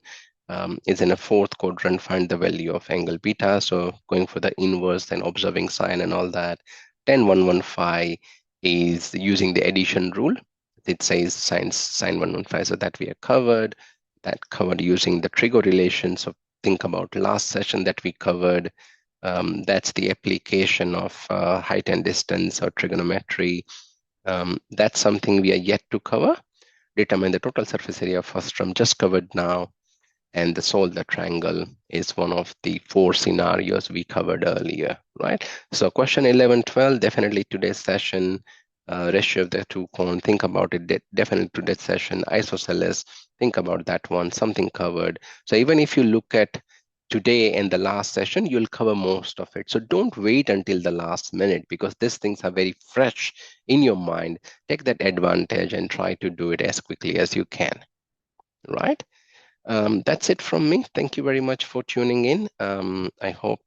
is in a fourth quadrant, find the value of angle beta. So going for the inverse, then observing sine and all that. 10115 is using the addition rule. It says sine 115, so that we are covered. That covered using the trig relation. So think about last session that we covered. That's the application of height and distance or trigonometry. That's something we are yet to cover. Determine the total surface area of first term, just covered now. And the solve the triangle is one of the 4 scenarios we covered earlier, right? So question 11, 12, definitely today's session, ratio of the two cone, think about it, definitely today's session, isosceles, think about that one, something covered. So even if you look at today and the last session, you'll cover most of it. So don't wait until the last minute because these things are very fresh in your mind. Take that advantage and try to do it as quickly as you can, right? That's it from me. Thank you very much for tuning in. I hope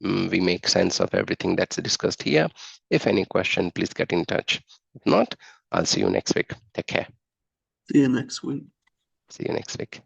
we make sense of everything that's discussed here. If any question, please get in touch. If not, I'll see you next week. Take care. See you next week. See you next week.